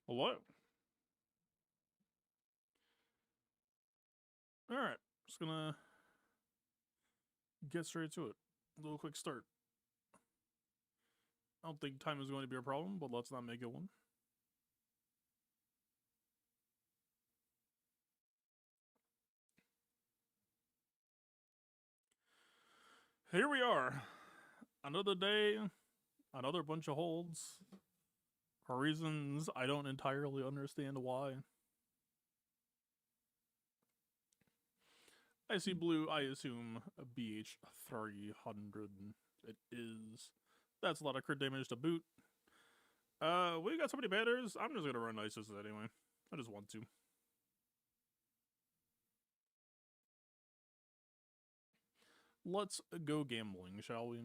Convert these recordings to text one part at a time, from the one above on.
Hello. Alright, just gonna get straight to it. A little quick start. I don't think time is going to be a problem, but let's not make it one. Here we are. Another day, another bunch of holds. For reasons I don't entirely understand why. I see blue, I assume a BH300. It is. That's a lot of crit damage to boot. We got so many banners, I'm just gonna run ISIS anyway. I just want to. Let's go gambling, shall we?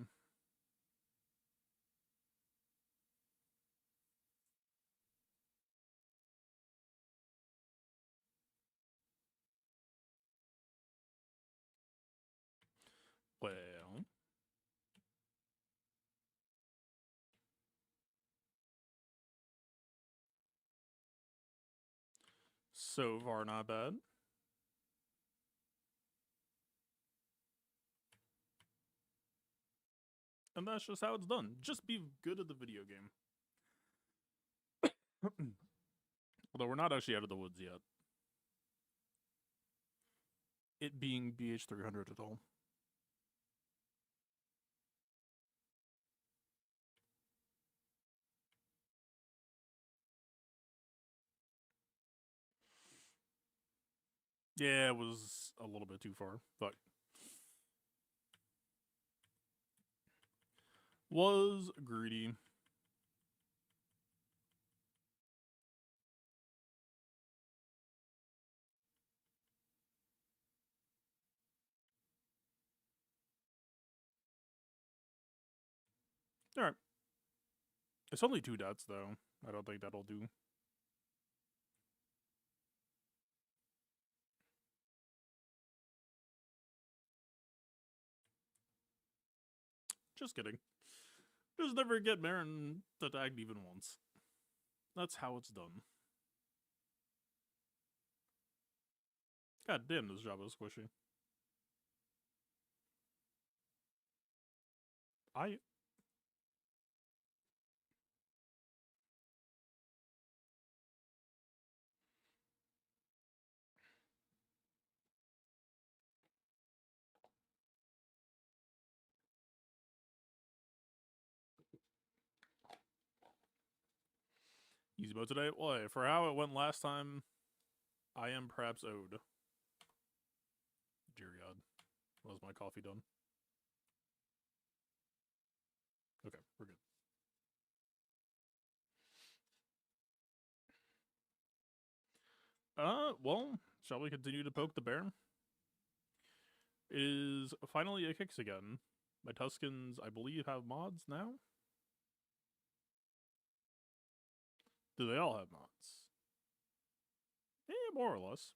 Well, so far not bad. And that's just how it's done. Just be good at the video game. Although we're not actually out of the woods yet. It being BH300 at all. Yeah, it was a little bit too far, but was greedy. Alright. It's only 2 dots, though. I don't think that'll do. Just kidding. Just never get Marin attacked even once. That's how it's done. God damn, this job is squishy. Easy mode today? Well, for how it went last time, I am perhaps owed. Dear God. Was my coffee done? Okay, we're good. Well, shall we continue to poke the bear? It is finally a kicks again. My Tuskens, I believe, have mods now. Do they all have mods? Yeah, more or less.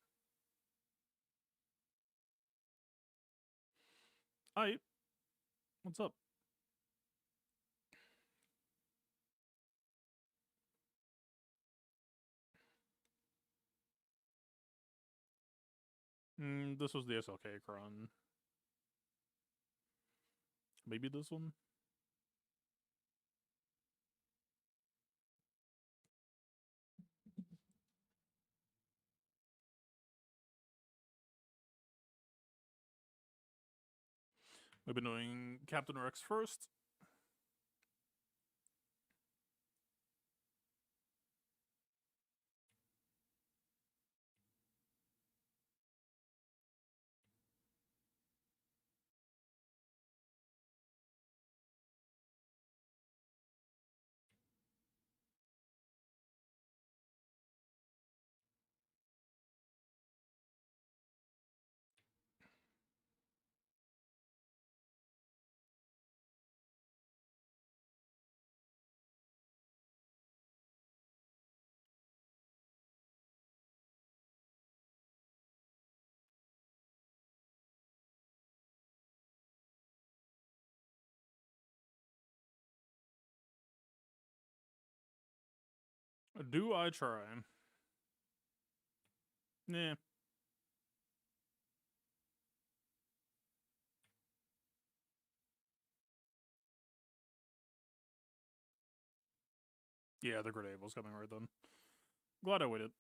Aight. What's up? This was the SLK cron. Maybe this one? We've been doing Captain Rex first. Do I try? Nah. Yeah, the grenade was coming right then. Glad I waited.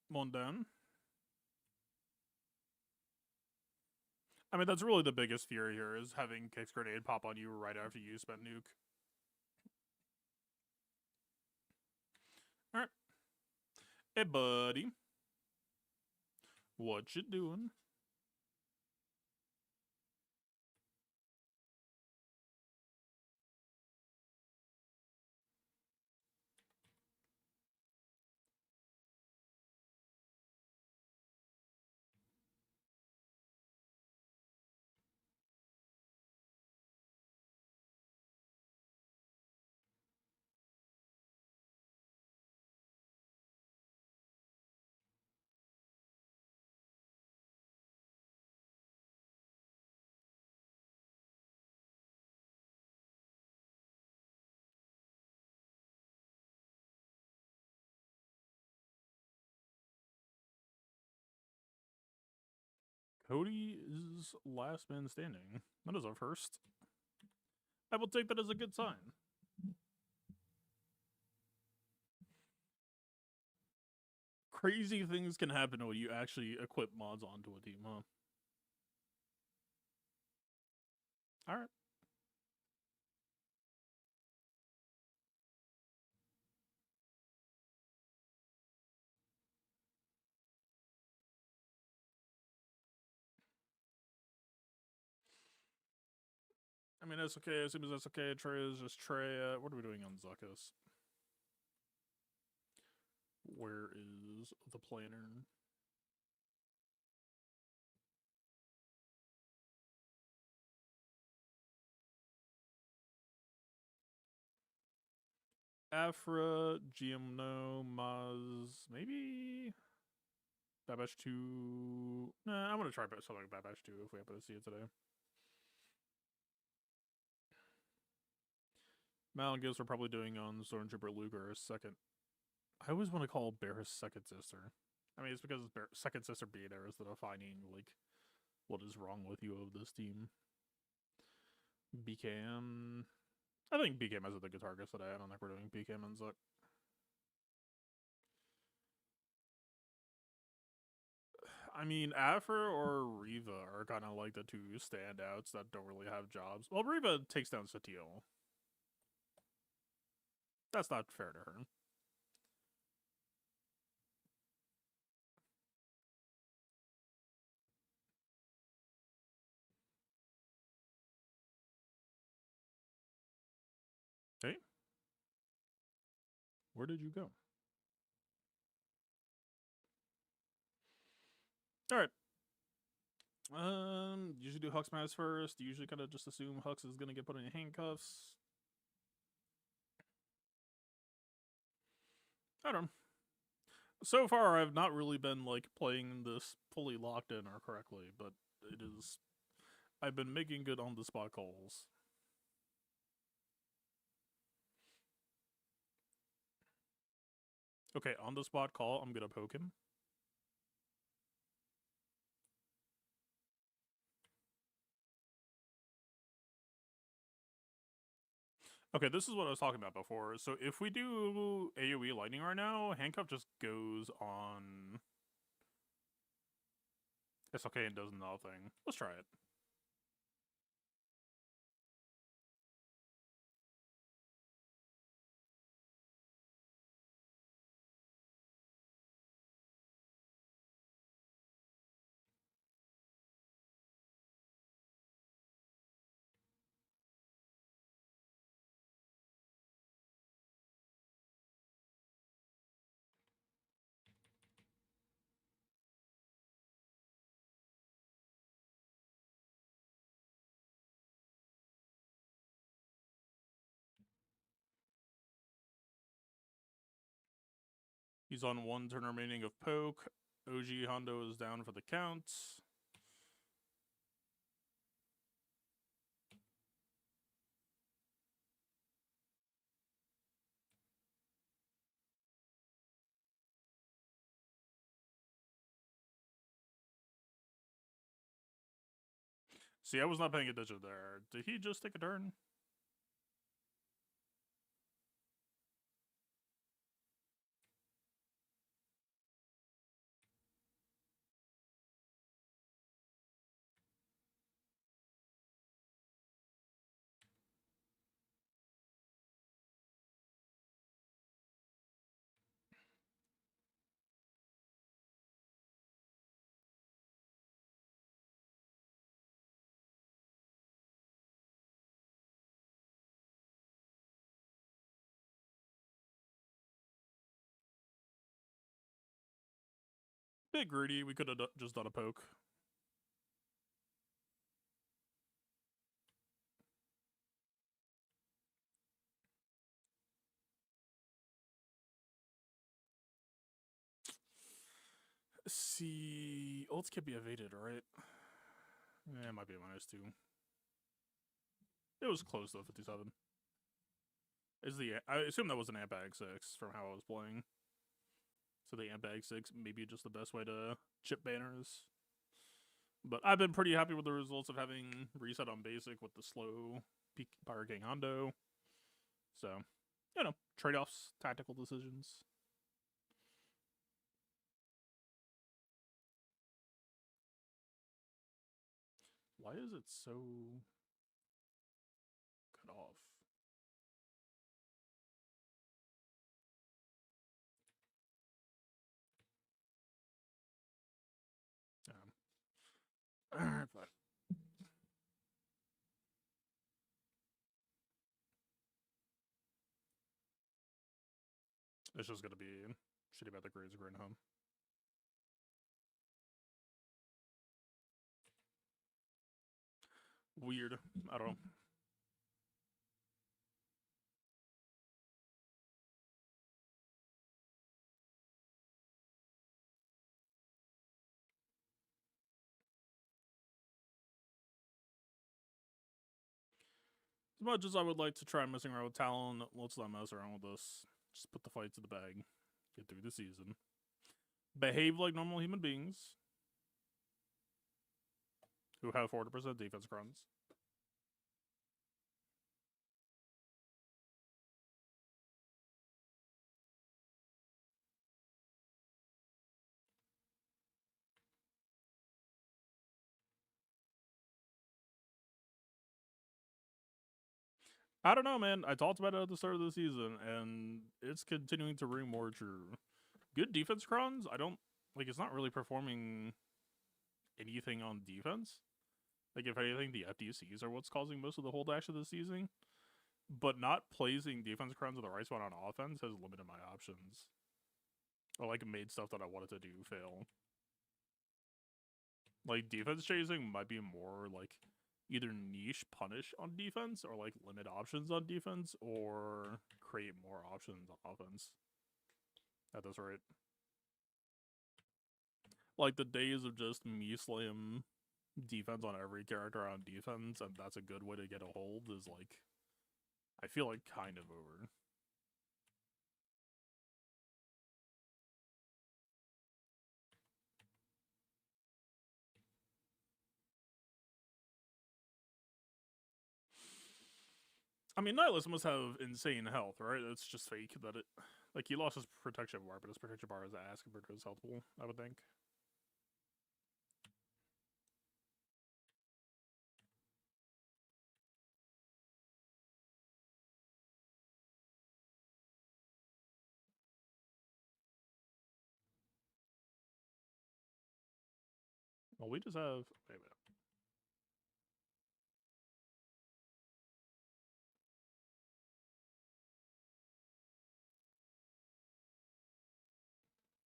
One down. I mean, that's really the biggest fear here, is having Kix Grenade pop on you right after you spend nuke. Alright. Hey, buddy. What you doing? Cody is last man standing. That is a first. I will take that as a good sign. Crazy things can happen when you actually equip mods onto a team, huh? Alright. I mean, that's okay. As soon as that's okay, Trey is just Trey. What are we doing on Zuckus? Where is the planner? Aphra, GM Maz, maybe Batch 2. Nah, I'm gonna try something like Batch 2 if we happen to see it today. Mal and Gibbs are probably doing on Stormtrooper Luger second. I always want to call Bear's second sister. I mean, it's because second sister Beta is the defining, like, what is wrong with you of this team. BKM. I think BKM has the good targets today. I don't think we're doing BKM and Zuck. I mean, Aphra or Riva are kind of like the two standouts that don't really have jobs. Well, Riva takes down Satele. That's not fair to her. Hey? Where did you go? Alright. Usually do Hux Mass first. Usually kind of just assume Hux is going to get put in handcuffs. I don't know. So far, I've not really been, like, playing this fully locked in or correctly, but it is... I've been making good on the spot calls. Okay, on the spot call, I'm gonna poke him. Okay, this is what I was talking about before. So if we do AoE lightning right now, handcuff just goes on... It's okay and does nothing. Let's try it. He's on 1 turn remaining of poke. OG Hondo is down for the count. See, I was not paying attention there. Did he just take a turn? Bit greedy. We could have just done a poke. See, ults can be evaded, right? Yeah, it might be a -2. It was close though, 57. I assume that was an amp bag 6 from how I was playing. So the amp bag 6 maybe just the best way to chip banners. But I've been pretty happy with the results of having reset on basic with the slow peak Power King Hondo. So, you know, trade-offs, tactical decisions. Why is it so cut off? Alright, fine. It's just gonna be shitty about the grades going home. Weird. I don't know. As much as I would like to try messing around with Talon, let's not mess around with this. Just put the fight to the bag. Get through the season. Behave like normal human beings who have 40% defense crowns. I don't know, man. I talked about it at the start of the season, and it's continuing to ring more true. Good defense crowns, I don't like. It's not really performing anything on defense. Like, if anything, the FDCs are what's causing most of the hold action this season. But not placing defense crowns in the right spot on offense has limited my options. Or, like, made stuff that I wanted to do fail. Like, defense chasing might be more, like, either niche punish on defense, or, like, limit options on defense, or create more options on offense. At this rate. Like, the days of just me slam defense on every character on defense, and that's a good way to get a hold, is, like, I feel like kind of over. I mean, Nihilus must have insane health, right? It's just fake that it... Like, he lost his protection bar, but his protection bar is ass compared to his health pool, I would think. Well, we just have... Wait a minute.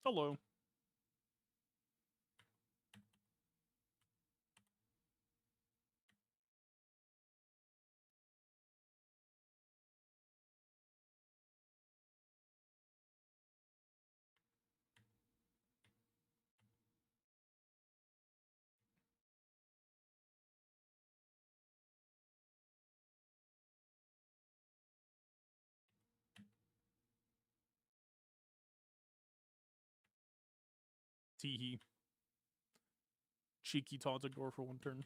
Hello. Teehee. Cheeky taunted Gore for one turn.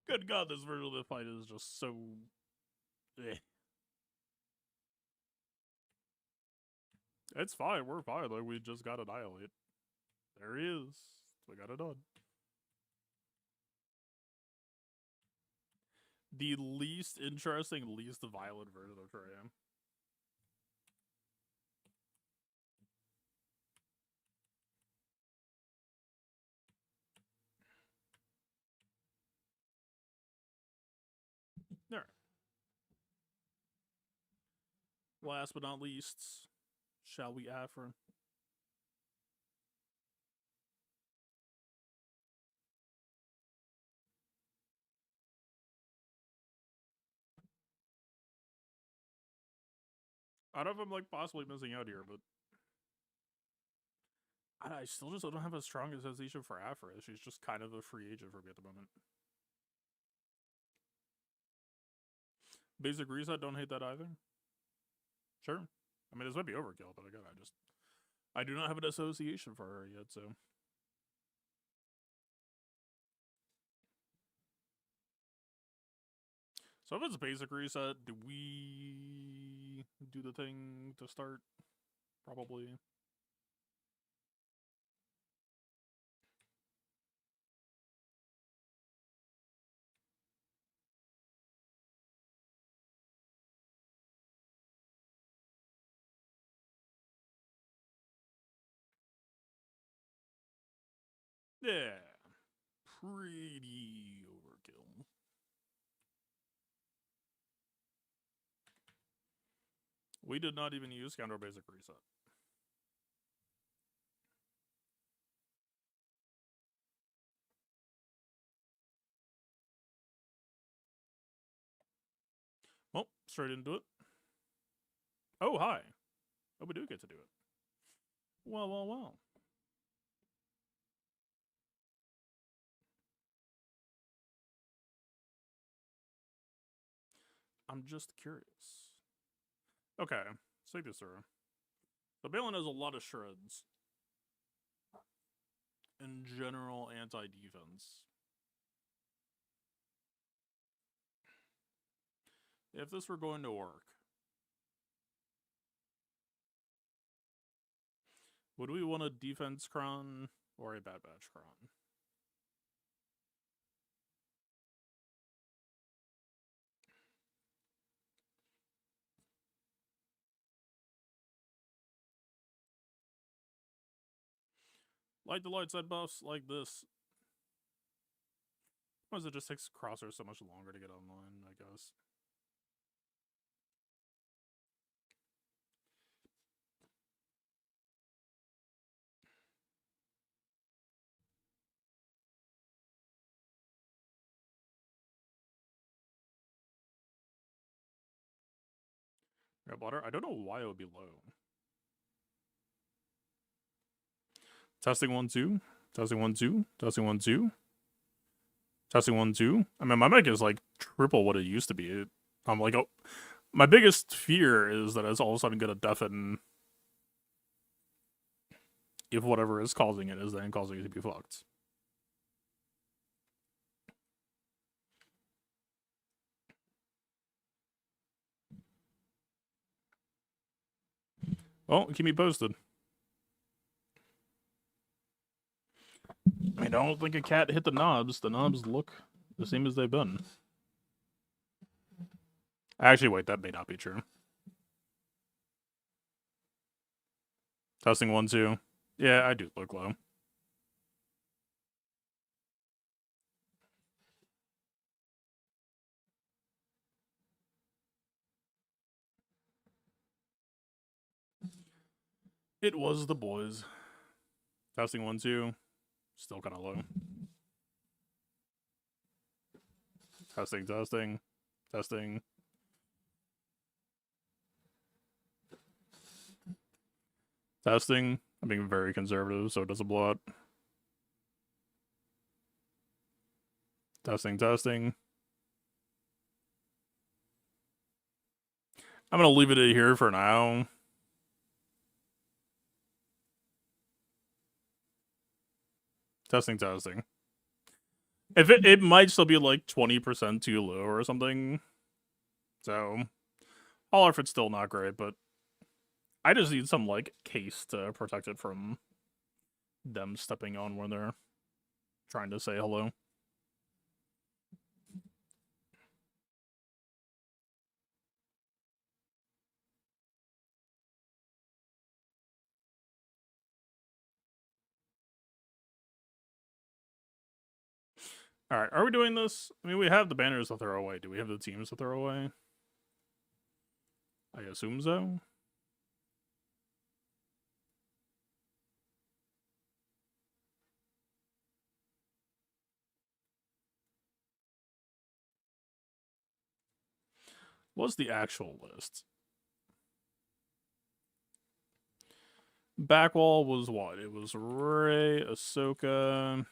Good God, this version of the fight is just so... Eh. It's fine, we're fine, like, we just got Annihilate. There he is. We got it done. The least interesting, least violent version of Triam. There. Last but not least, shall we Aphra? I don't know if I'm like possibly missing out here, but I still just don't have a strong association for Aphra. She's just kind of a free agent for me at the moment. Basic reset, don't hate that either. Sure. I mean, this might be overkill, but again, I do not have an association for her yet, so. So if it's a basic reset, do we do the thing to start? Probably. Yeah. Pretty overkill. We did not even use counter basic reset. Well, straight into it. Oh, hi. Oh, we do get to do it. Well, well, well. I'm just curious. Okay, say this, sir. So Balin has a lot of shreds. In general, anti-defense. If this were going to work, would we want a defense cron or a Bad Batch cron? Like the light side buffs, like this. Sometimes it just takes crossers so much longer to get online, I guess. Yeah, butter. I don't know why it would be low. Testing 1 2. Testing 1 2. Testing 1 2. Testing 1 2. I mean, my mic is like triple what it used to be. I'm like, oh, my biggest fear is that it's all of a sudden gonna deafen if whatever is causing it is then causing it to be fucked. Well, keep me posted. I don't think a cat hit the knobs. The knobs look the same as they've been. Actually, wait, that may not be true. Testing 1 2. Yeah, I do look low. It was the boys. Testing 1 2. Still kind of low. Testing, testing, testing. Testing. I'm being very conservative so it doesn't blow out. Testing, testing. I'm going to leave it here for now. Testing, testing. If it might still be like 20% too low or something. So, all if it's still not great, but I just need some like case to protect it from them stepping on when they're trying to say hello. All right, are we doing this? I mean, we have the banners to throw away. Do we have the teams to throw away? I assume so. What's the actual list? Backwall was what? It was Rey, Ahsoka,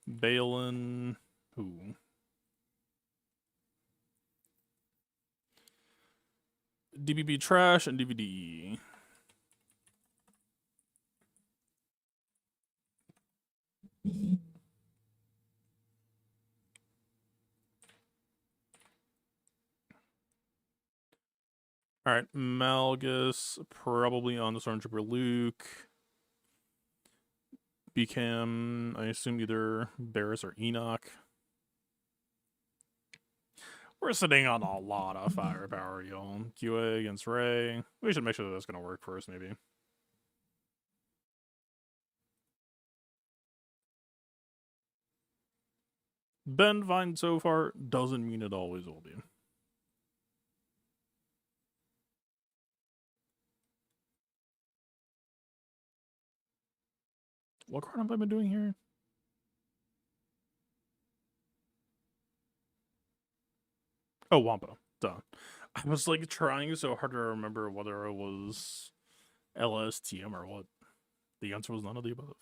Balin, who? DBB Trash and DVD. All right, Malgus probably on the Stormtrooper Luke. Becam, I assume either Barris or Enoch. We're sitting on a lot of firepower, y'all. QA against Rey. We should make sure that that's going to work first, maybe. Been fine so far, doesn't mean it always will be. What card have I been doing here? Oh, Wampa. Duh. I was like trying so hard to remember whether it was LSTM or what. The answer was none of the above.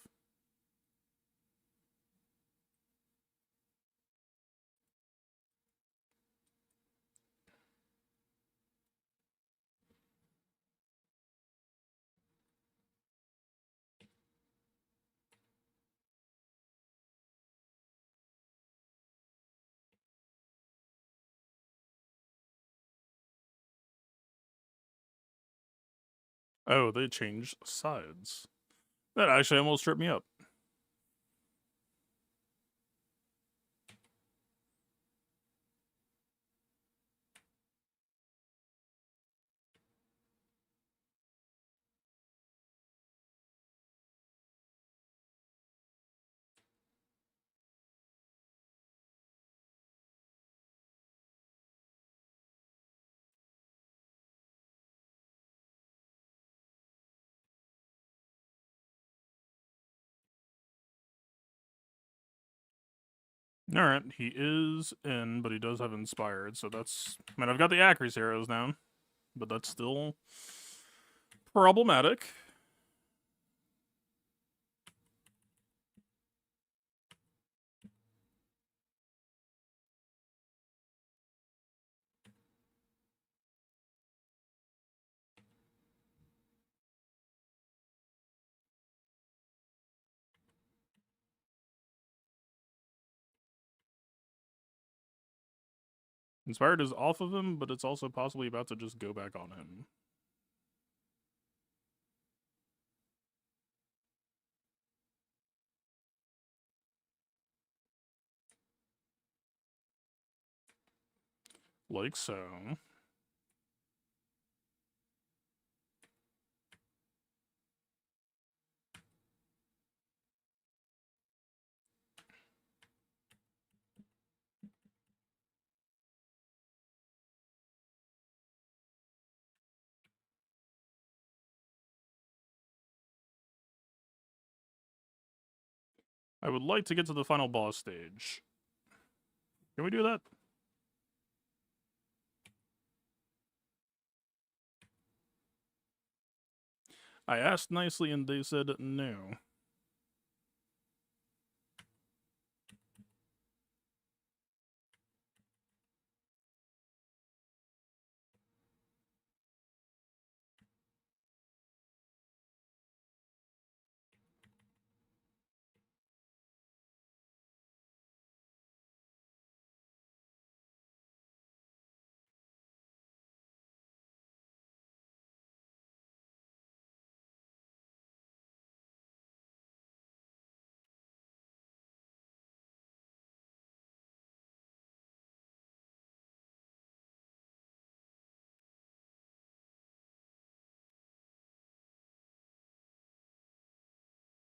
Oh, they changed sides. That actually almost tripped me up. Alright, he is in, but he does have inspired, so that's... I mean, I've got the accuracy arrows now, but that's still problematic. Inspired is off of him, but it's also possibly about to just go back on him. Like so. I would like to get to the final boss stage. Can we do that? I asked nicely and they said no.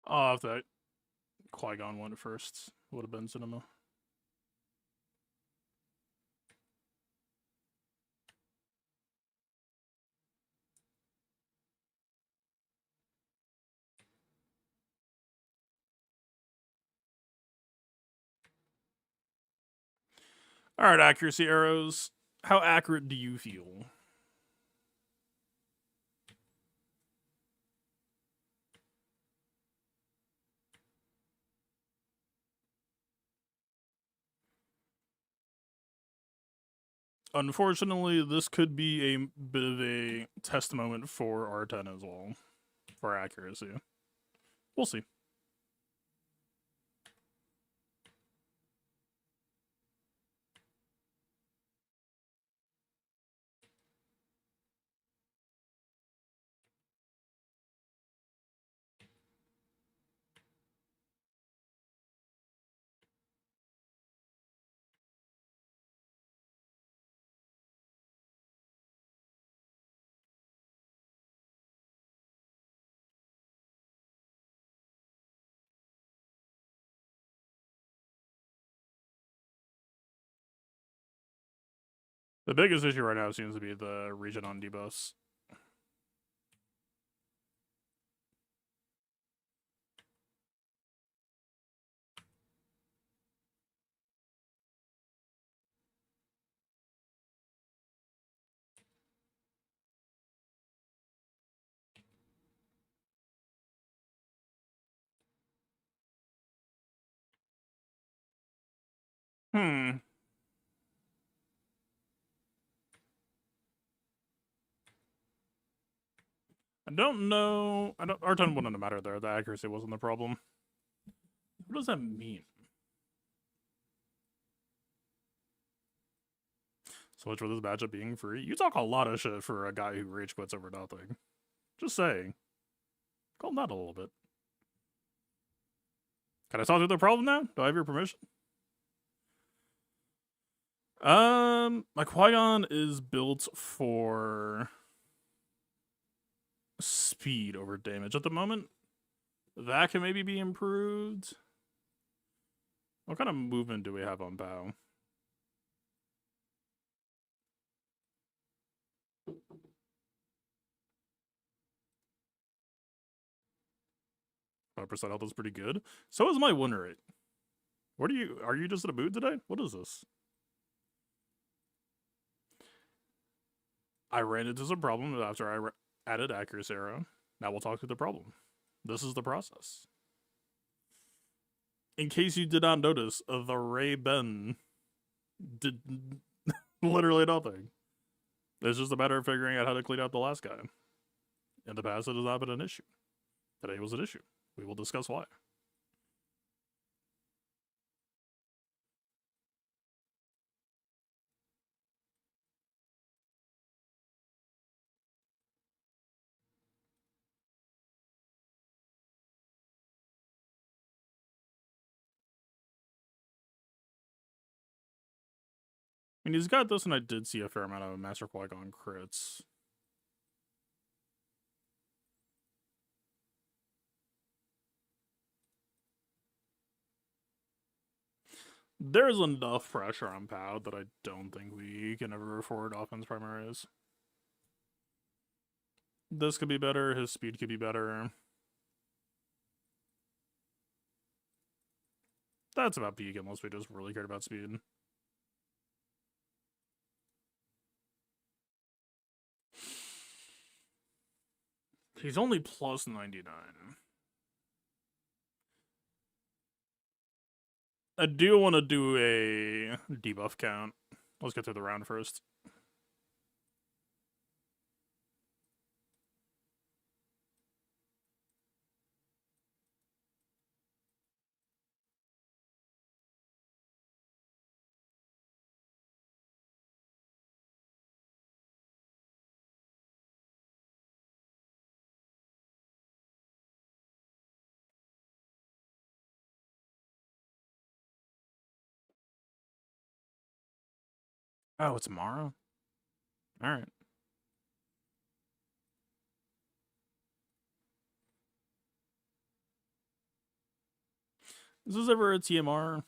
Oh, if that Qui-Gon went first, would have been cinema. All right, accuracy arrows. How accurate do you feel? Unfortunately, this could be a bit of a test moment for R10 as well, for accuracy. We'll see. The biggest issue right now seems to be the region on debuffs. Hmm. I don't know. R10 wouldn't have mattered there. The accuracy wasn't the problem. What does that mean? So much for this matchup being free. You talk a lot of shit for a guy who rage quits over nothing. Just saying. Calm down a little bit. Can I talk through the problem now? Do I have your permission? My Qui-Gon is built for speed over damage at the moment. That can maybe be improved. What kind of movement do we have on Bao? %, health is pretty good. So is my win rate. What are you just in a mood today? What is this? I ran into some problems after I added accuracy arrow. Now we'll talk through the problem. This is the process. In case you did not notice, the Ray Ben did literally nothing. It's just a matter of figuring out how to clean out the last guy. In the past, it has not been an issue. Today was an issue. We will discuss why. I mean, he's got this, and I did see a fair amount of Master Qui-Gon crits. There's enough pressure on Pow that I don't think we can ever afford offense primaries. This could be better. His speed could be better. That's about peak unless we just really cared about speed. He's only plus 99. I do want to do a debuff count. Let's get through the round first. Oh, it's tomorrow? Alright. Is this ever a TMR?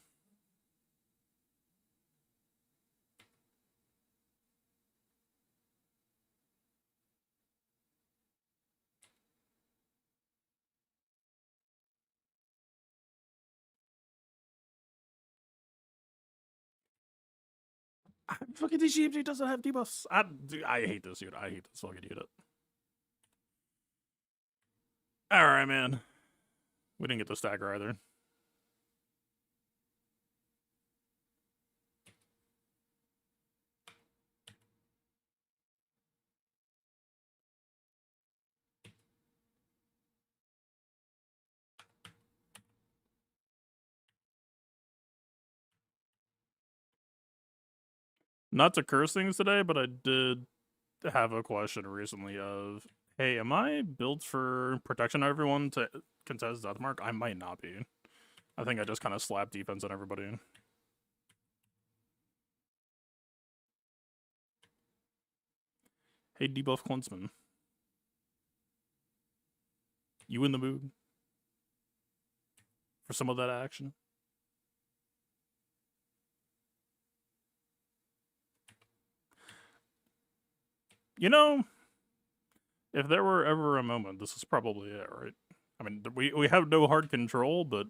Fucking DGMG doesn't have debuffs. I hate this unit. I hate this fucking unit. Alright, man. We didn't get the stagger either. Not to curse things today, but I did have a question recently of, hey, am I built for protection on everyone to contest Deathmark? I might not be. I think I just kind of slap defense on everybody. Hey, debuff Klinsman. You in the mood for some of that action? You know, if there were ever a moment, this is probably it, right? I mean, we have no hard control, but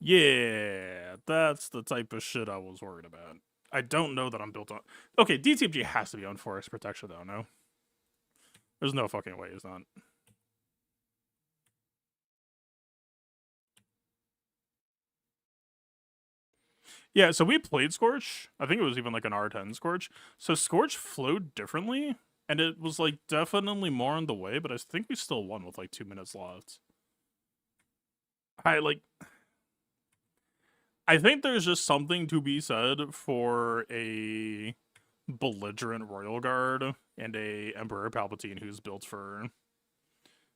yeah, that's the type of shit I was worried about. I don't know that I'm built on. Okay, DTMG has to be on forest protection though. No, there's no fucking way it's not. Yeah, so we played Scorch. I think it was even like an R10 Scorch. So Scorch flowed differently, and it was like definitely more on the way, but I think we still won with like 2 minutes left. I think there's just something to be said for a belligerent Royal Guard and a Emperor Palpatine who's built for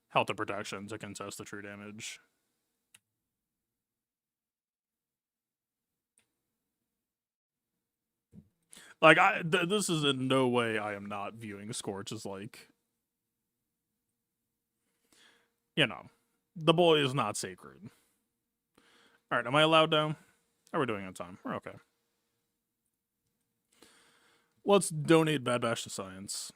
health and protection to contest the true damage. Like, this is in no way I am not viewing Scorch as like, you know, the boy is not sacred. All right, am I allowed now? How are we doing on time? We're okay. Let's donate Bad Batch to science.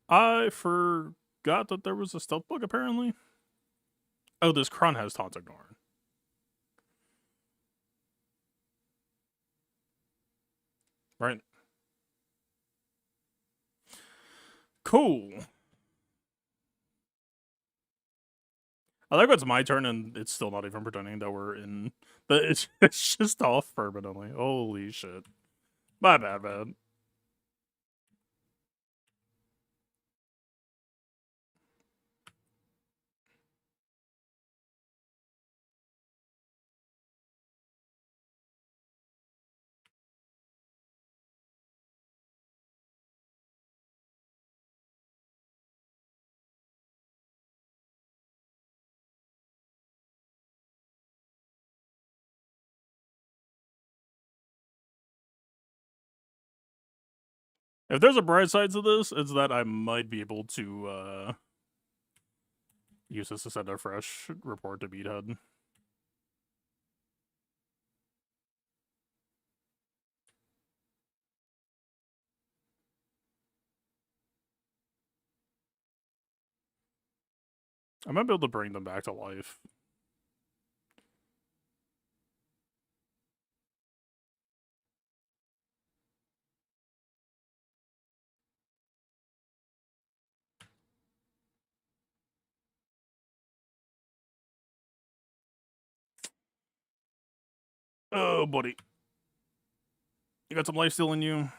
I forgot that there was a stealth book, apparently. Oh, this Kron has Taunt Ignore. Right. Cool. I like it's my turn and it's still not even pretending that we're in. But it's just off permanently. Holy shit. My bad, man. If there's a bright side to this, it's that I might be able to use this to send a fresh report to Beathead. I might be able to bring them back to life. Oh, buddy. You got some life still in you?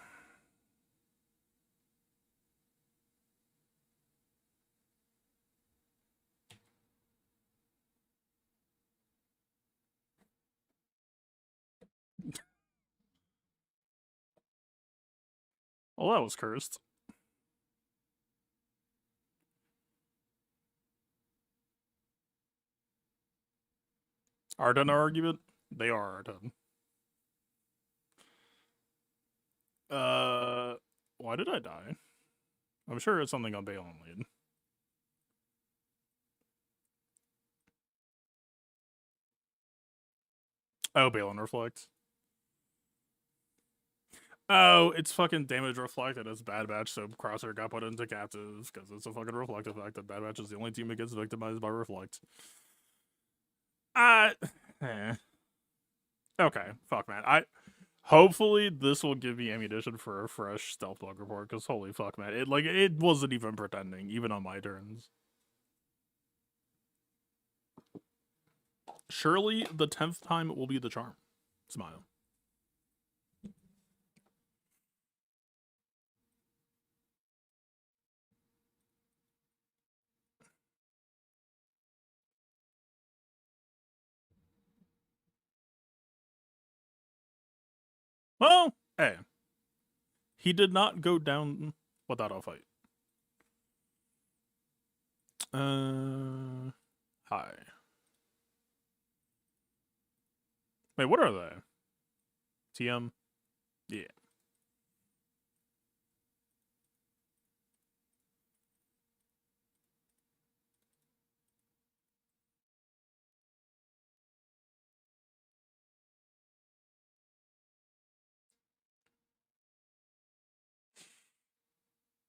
Well, that was cursed. Are done our argument? They are done. Why did I die? I'm sure it's something on Balin lead. Oh, Balin reflect. Oh, it's fucking damage reflected as Bad Batch, so Crosshair got put into captive because it's a fucking reflect effect that Bad Batch is the only team that gets victimized by reflect. Eh. Okay, fuck, man. Hopefully this will give me ammunition for a fresh stealth bug report, because holy fuck, man. It wasn't even pretending, even on my turns. Surely the 10th time will be the charm. Smile. Well, hey. He did not go down without a fight. Hi. Wait, what are they? TM? Yeah.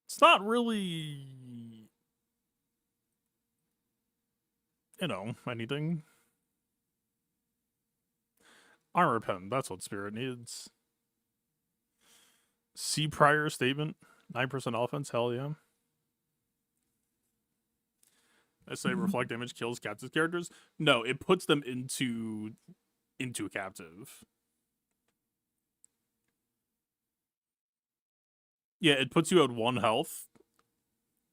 It's not really, anything. Armor pen, that's what Spirit needs. See prior statement, 9% offense, hell yeah. I say reflect damage kills captive characters. No, it puts them into captive. Yeah, it puts you at 1 health,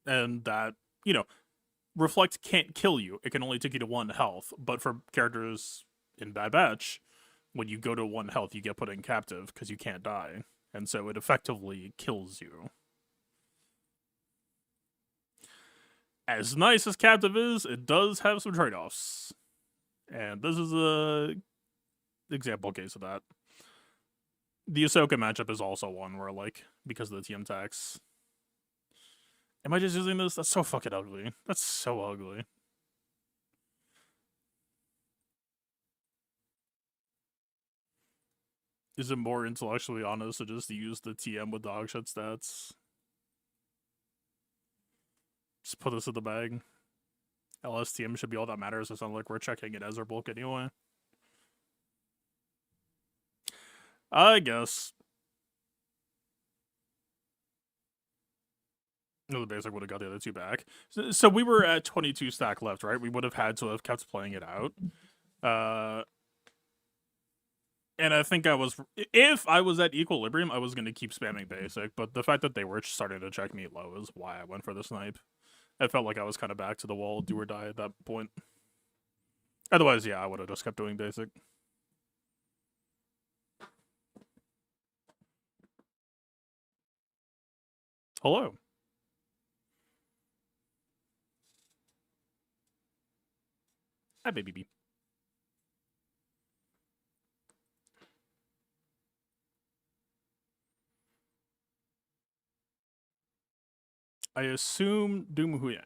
and that, reflect can't kill you. It can only take you to 1 health. But for characters in Bad Batch, when you go to 1 health, you get put in captive because you can't die, and so it effectively kills you. As nice as captive is, it does have some trade-offs, and this is a example case of that. The Ahsoka matchup is also one where, because of the TM tax. Am I just using this? That's so fucking ugly. That's so ugly. Is it more intellectually honest to just use the TM with dog shit stats? Just put this in the bag. LSTM should be all that matters. It's not like we're checking it as our bulk anyway. I guess. No, the basic would have got the other 2 back. So we were at 22 stack left, right? We would have had to have kept playing it out. And I think if I was at equilibrium, I was going to keep spamming basic, but the fact that they were starting to check me low is why I went for the snipe. I felt like I was kind of back to the wall, do or die at that point. Otherwise, yeah, I would have just kept doing basic. Hello. Hi, baby bee. I assume Doom Huyang.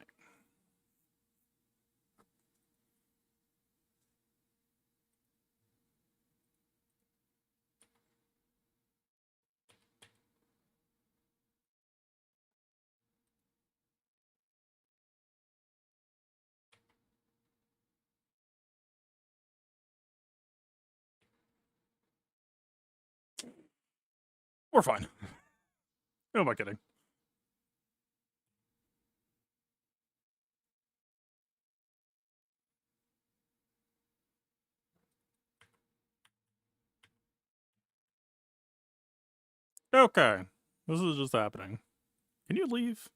We're fine. Who am I kidding? Okay. This is just happening. Can you leave?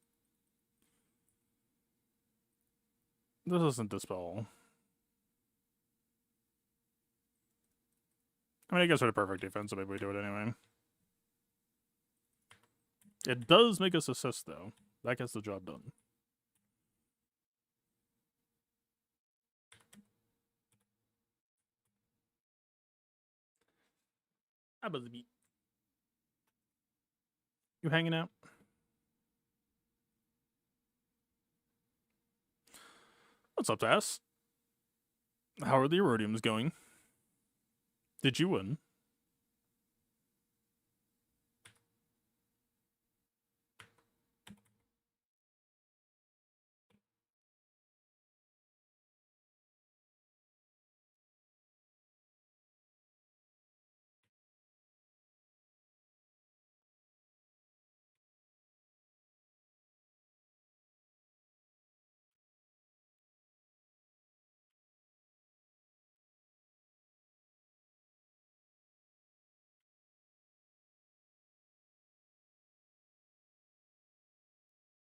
This isn't Dispel. I mean, I guess we're the perfect defense, so maybe we do it anyway. It does make us assist, though. That gets the job done. How about the beat? You hanging out? What's up, Tass? How are the Erodiums going? Did you win?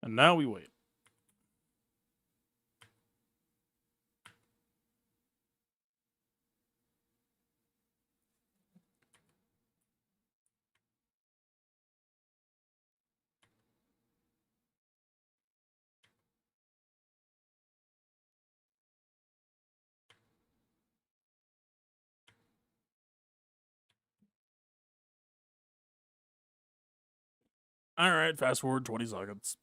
And now we wait. Alright, fast forward 20 seconds.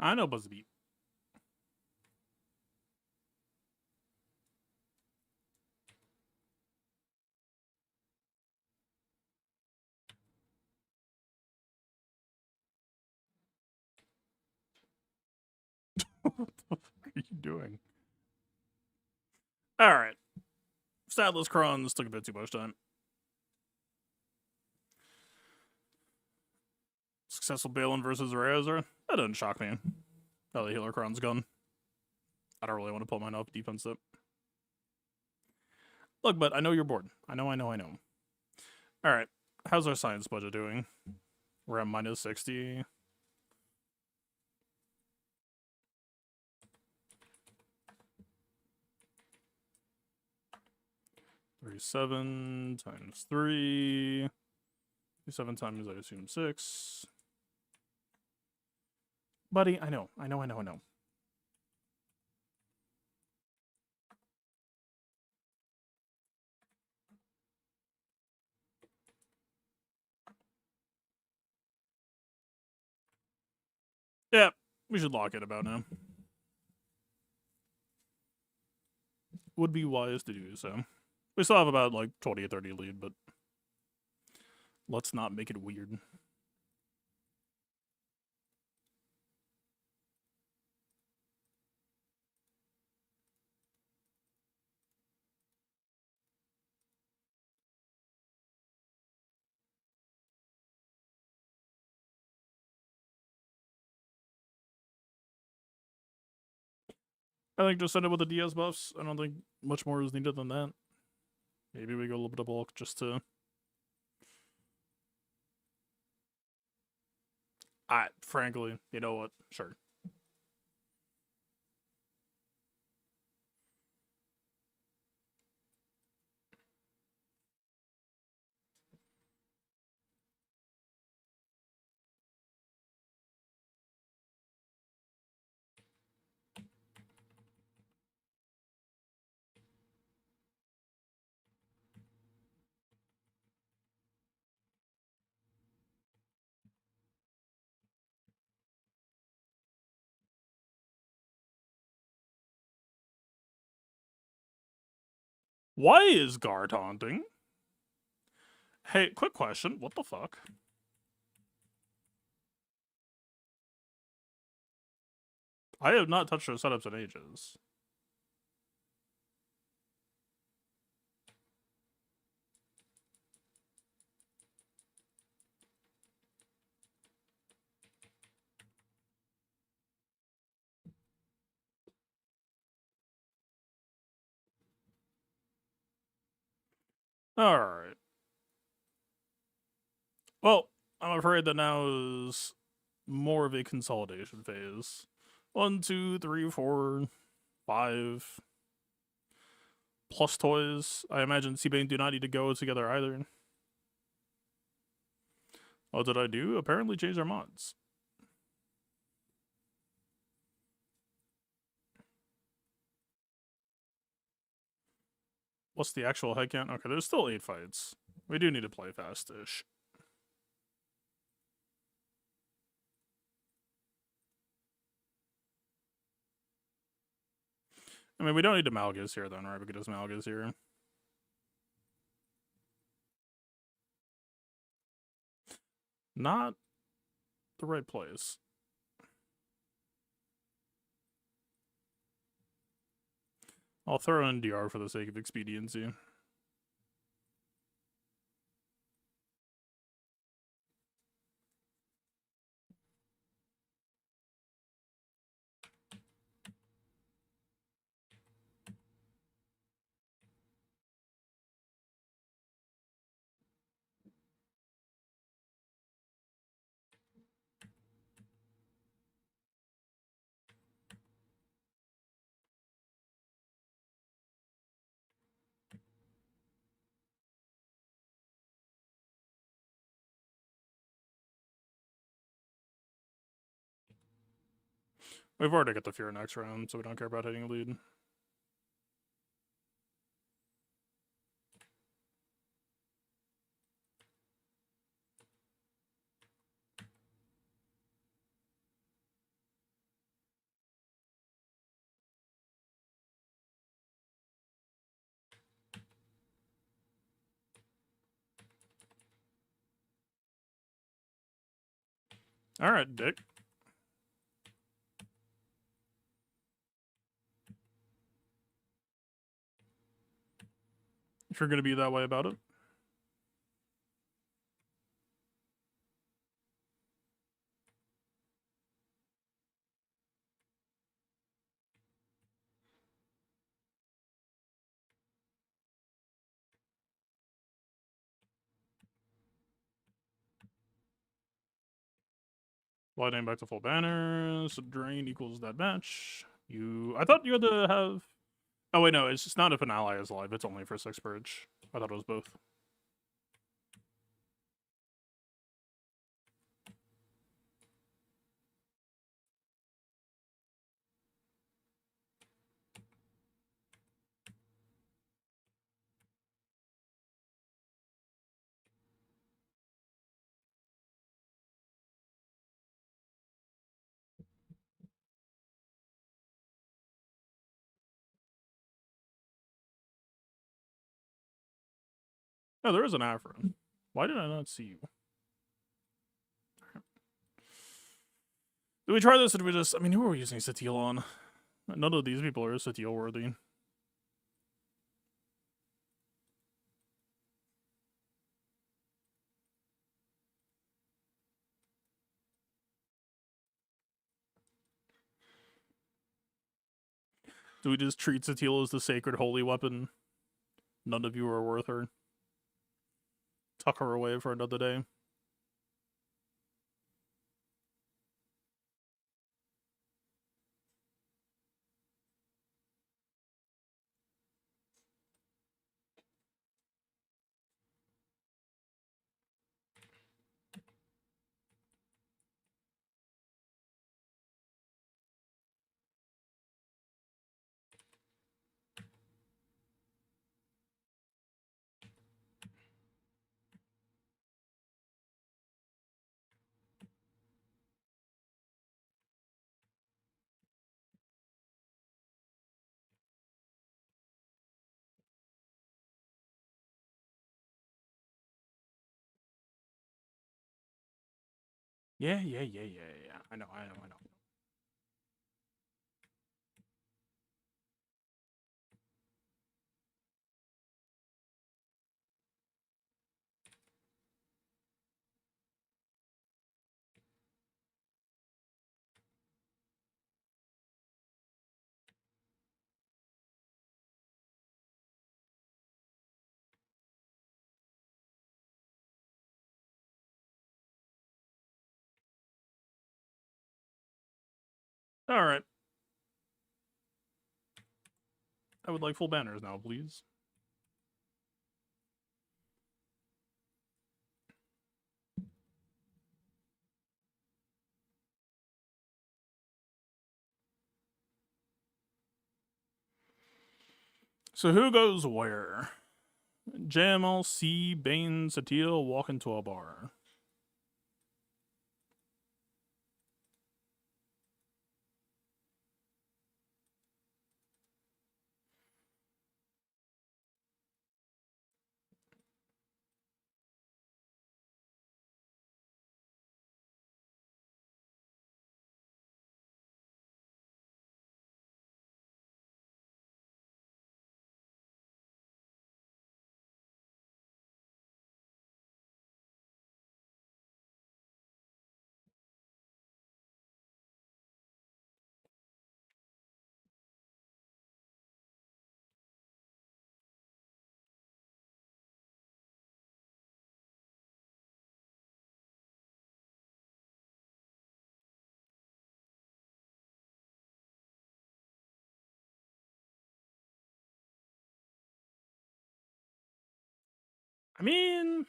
I know Buzzbeat. What the fuck are you doing? Alright. Statless Crons took a bit too much time. Successful Balin versus Razer. That doesn't shock me. Oh, the Healer Cron's gone. I don't really want to pull mine off defense up. Look, but I know you're bored. I know. Alright. How's our science budget doing? We're at minus 60. $37 times 3. 7 times, I assume, 6. Buddy, I know. We should lock it about now. Would be wise to do so. We still have about like 20 or 30 lead, but let's not make it weird. I think just send it with the DS buffs. I don't think much more is needed than that. Maybe we go a little bit of bulk just to... frankly, you know what? Sure. Why is guard haunting? Hey, quick question. What the fuck? I have not touched those setups in ages. Alright. Well, I'm afraid that now is more of a consolidation phase. 1, 2, 3, 4, 5. Plus toys. I imagine Seabane do not need to go together either. What did I do? Apparently change our mods. What's the actual head count? Okay, there's still 8 fights. We do need to play fast-ish. I mean, we don't need to Malgus here then, right? We could just Malgus here. Not the right place. I'll throw in DR for the sake of expediency. We've already got the Fear next round, so we don't care about hitting a lead. Alright, Dick. If you're gonna be that way about it. Lightning back to full banners. So drain equals that match. I thought you had to have... Oh wait, no, it's just not if an ally is alive. It's only for 6 purge. I thought it was both. Oh, there is an Aphra. Why did I not see you? Do we try this or do we just... I mean, who are we using Satele on? None of these people are Satele worthy. Do we just treat Satele as the sacred holy weapon? None of you are worth her. Tuck her away for another day. Yeah. I know. All right. I would like full banners now, please. So who goes where? JML, C, Bane, Satele walk into a bar. I mean...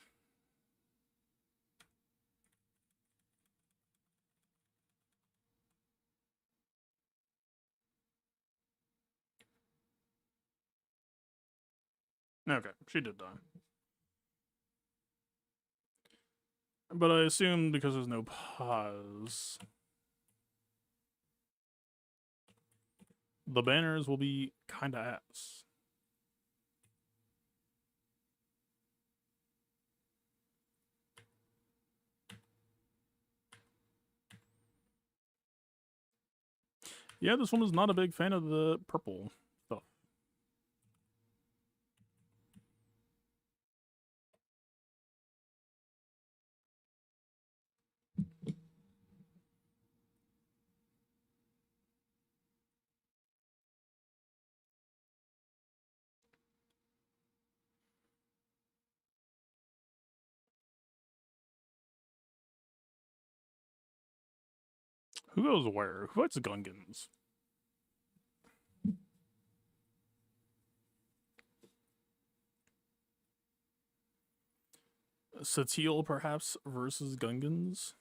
Okay, she did die. But I assume because there's no pause, the banners will be kinda ass. Yeah, this one is not a big fan of the purple stuff. Who goes where? Who fights the Gungans? Satele, perhaps, versus Gungans?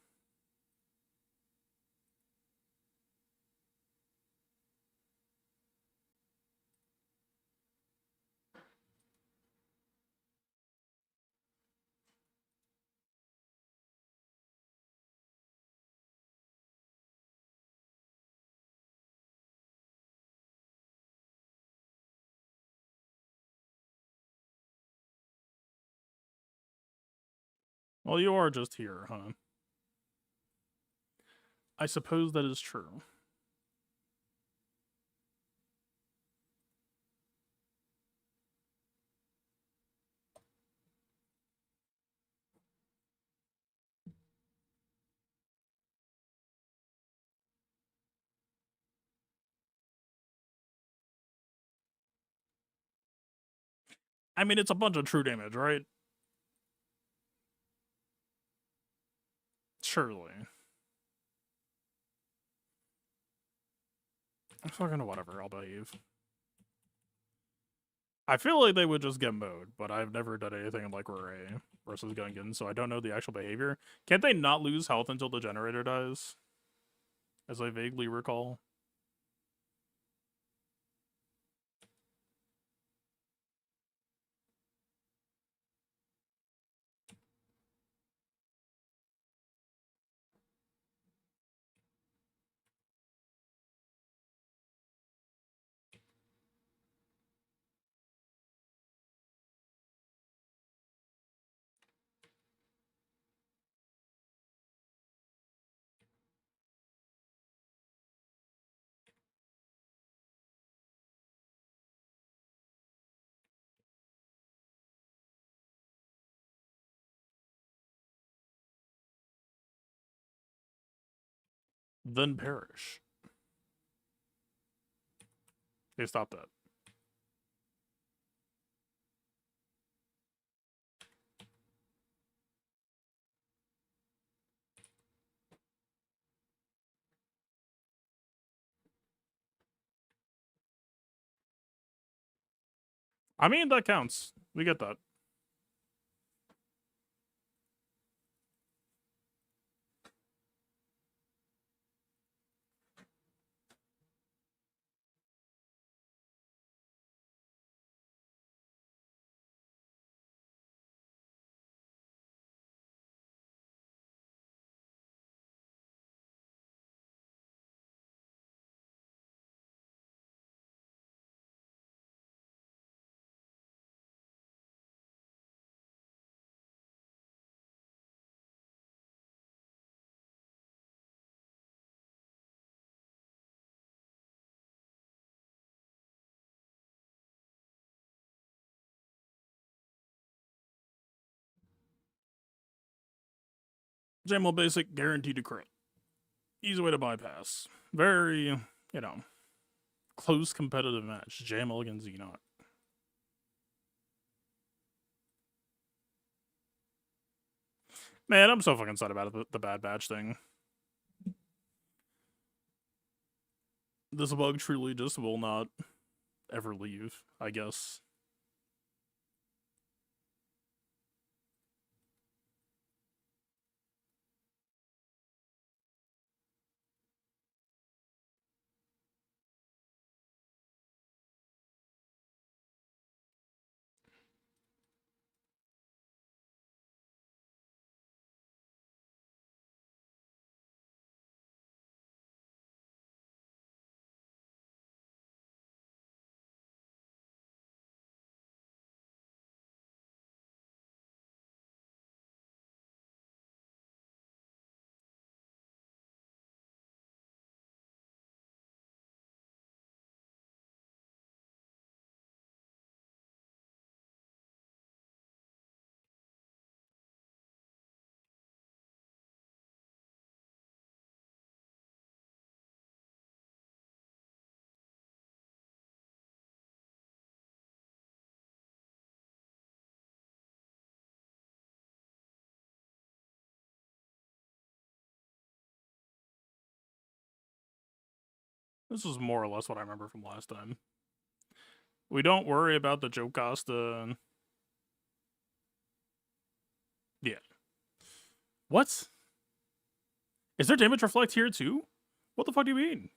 Well, you are just here, huh? I suppose that is true. I mean, it's a bunch of true damage, right? Surely. Fucking whatever, I'll behave. I feel like they would just get mowed, but I've never done anything like Ray versus Gungan, so I don't know the actual behavior. Can't they not lose health until the generator dies? As I vaguely recall. Then perish. They stop that. I mean, that counts. We get that. Jamal Basic, guaranteed to crit. Easy way to bypass. Very, you know, close competitive match. Jamal against Xenot. Man, I'm so fucking sad about the Bad Batch thing. This bug truly just will not ever leave, I guess. This is more or less what I remember from last time. We don't worry about the Joe Costa. Yeah. What? Is there damage reflect here too? What the fuck do you mean?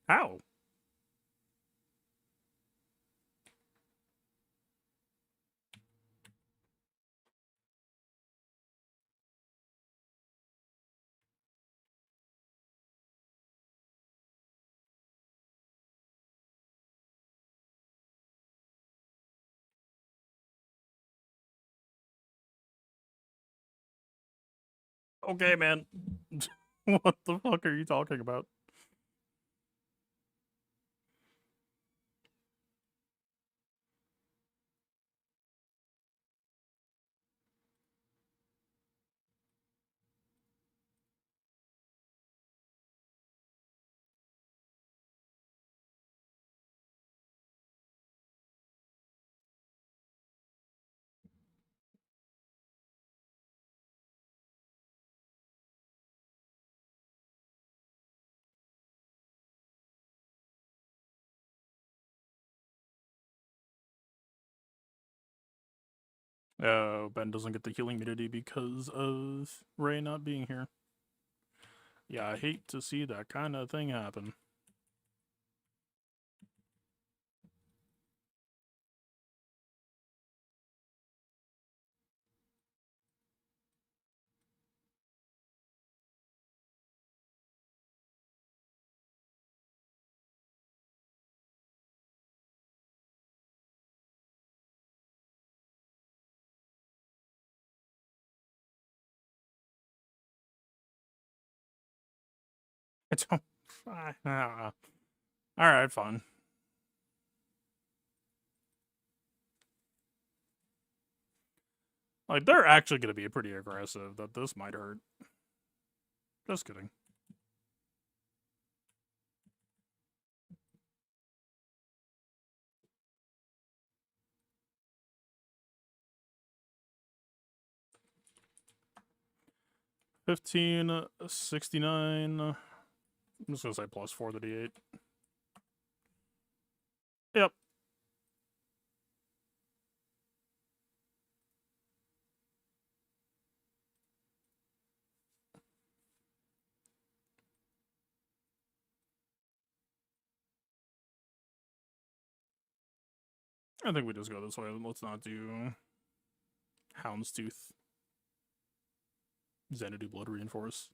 How? Okay, man. What the fuck are you talking about? Oh, Ben doesn't get the healing immunity because of Ray not being here. Yeah, I hate to see that kind of thing happen. It's alright, fine. Like, they're actually going to be pretty aggressive, that this might hurt. Just kidding. $15.69. I'm just going to say plus 4 to D8. Yep. I think we just go this way. Let's not do Houndstooth. Xanadu Blood Reinforce.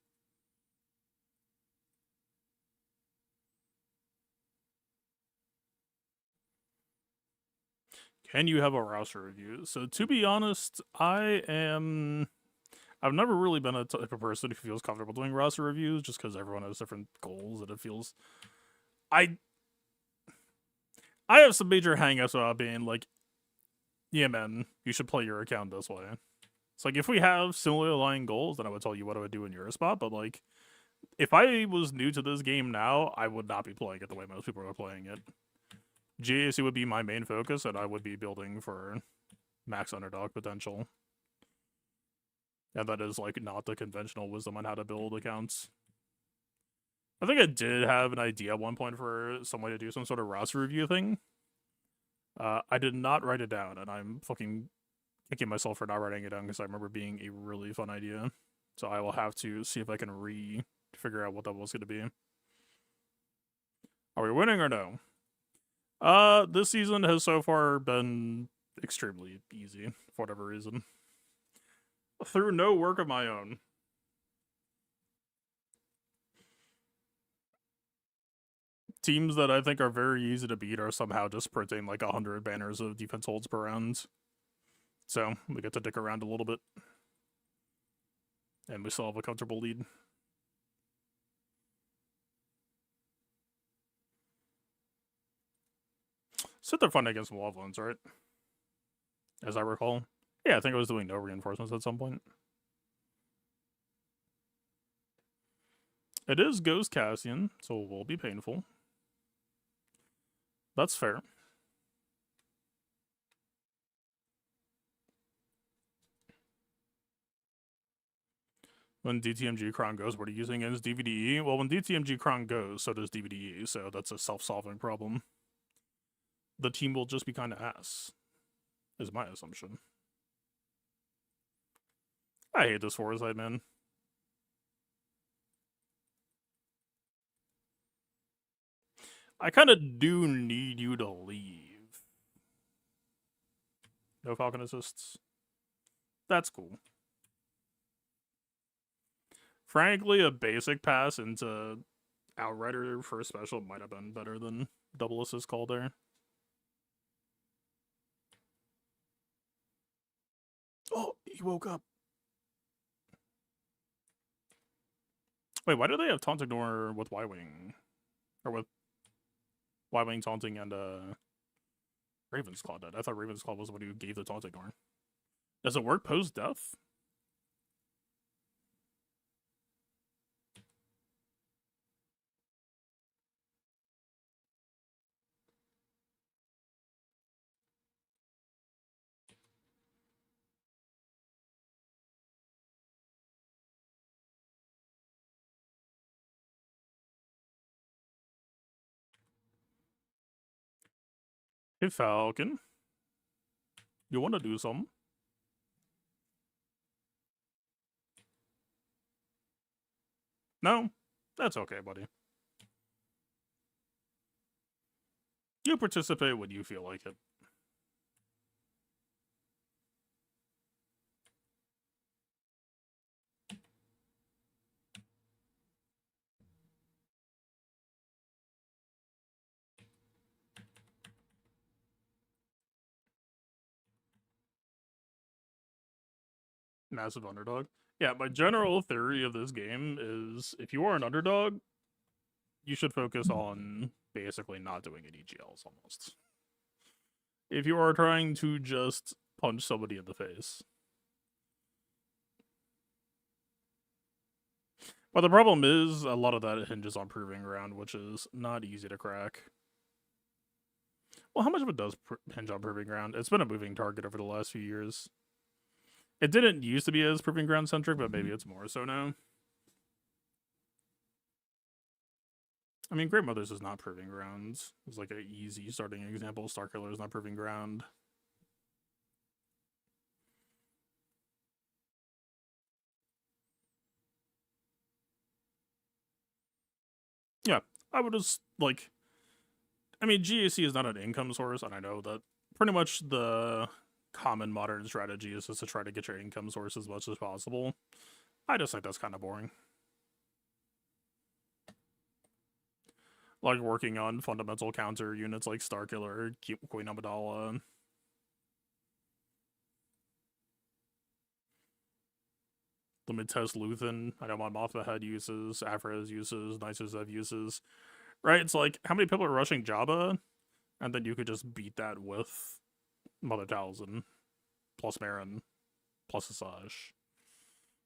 Can you have a roster review? So, to be honest, I've never really been a type of person who feels comfortable doing roster reviews just because everyone has different goals and it feels. I have some major hangups about being like, yeah, man, you should play your account this way. It's like, if we have similarly aligned goals, then I would tell you what I would do in your spot, but like, if I was new to this game now, I would not be playing it the way most people are playing it. GAC would be my main focus, and I would be building for max underdog potential. And that is, like, not the conventional wisdom on how to build accounts. I think I did have an idea at one point for some way to do some sort of roster review thing. I did not write it down, and I'm fucking kicking myself for not writing it down because I remember being a really fun idea. So I will have to see if I can figure out what that was going to be. Are we winning or no? This season has so far been extremely easy for whatever reason. Through no work of my own. Teams that I think are very easy to beat are somehow just printing like 100 banners of defense holds per round. So we get to dick around a little bit. And we still have a comfortable lead. So they're fun against Wildlands, right? As I recall. Yeah, I think I was doing no reinforcements at some point. It is Ghost Cassian, so it will be painful. That's fair. When DTMG Cron goes, what are you using against DVDE? Well, when DTMG Cron goes, so does DVDE, so that's a self-solving problem. The team will just be kind of ass, is my assumption. I hate this Foresight, man. I kind of do need you to leave. No Falcon assists. That's cool. Frankly, a basic pass into Outrider for a special might have been better than double assist call there. Oh, he woke up. Wait, why do they have taunt ignore with Y-Wing? Or with Y-Wing taunting and Ravensclaw did? I thought Ravensclaw was the one who gave the taunt ignore. Does it work post-death? Hey, Falcon. You want to do something? No? That's okay, buddy. You participate when you feel like it. Massive underdog. Yeah, my general theory of this game is if you are an underdog, you should focus on basically not doing any GLs almost. If you are trying to just punch somebody in the face. But the problem is a lot of that hinges on Proving Ground, which is not easy to crack. Well, how much of it does hinge on Proving Ground? It's been a moving target over the last few years. It didn't used to be as Proving Ground centric, but maybe it's more so now. I mean, Great Mothers is not Proving Ground. It's like an easy starting example. Starkiller is not Proving Ground. Yeah, I would just, like... I mean, GAC is not an income source, and I know that pretty much the common modern strategy is just to try to get your income source as much as possible. I just think that's kind of boring. Like working on fundamental counter units like Starkiller, Queen Amidala. Limit Test Luthen. I know my Mothma Head uses, Aphra's uses, Nices have uses. Right? It's like, how many people are rushing Jabba? And then you could just beat that with Mother Talzin, plus Marin, plus Asajj.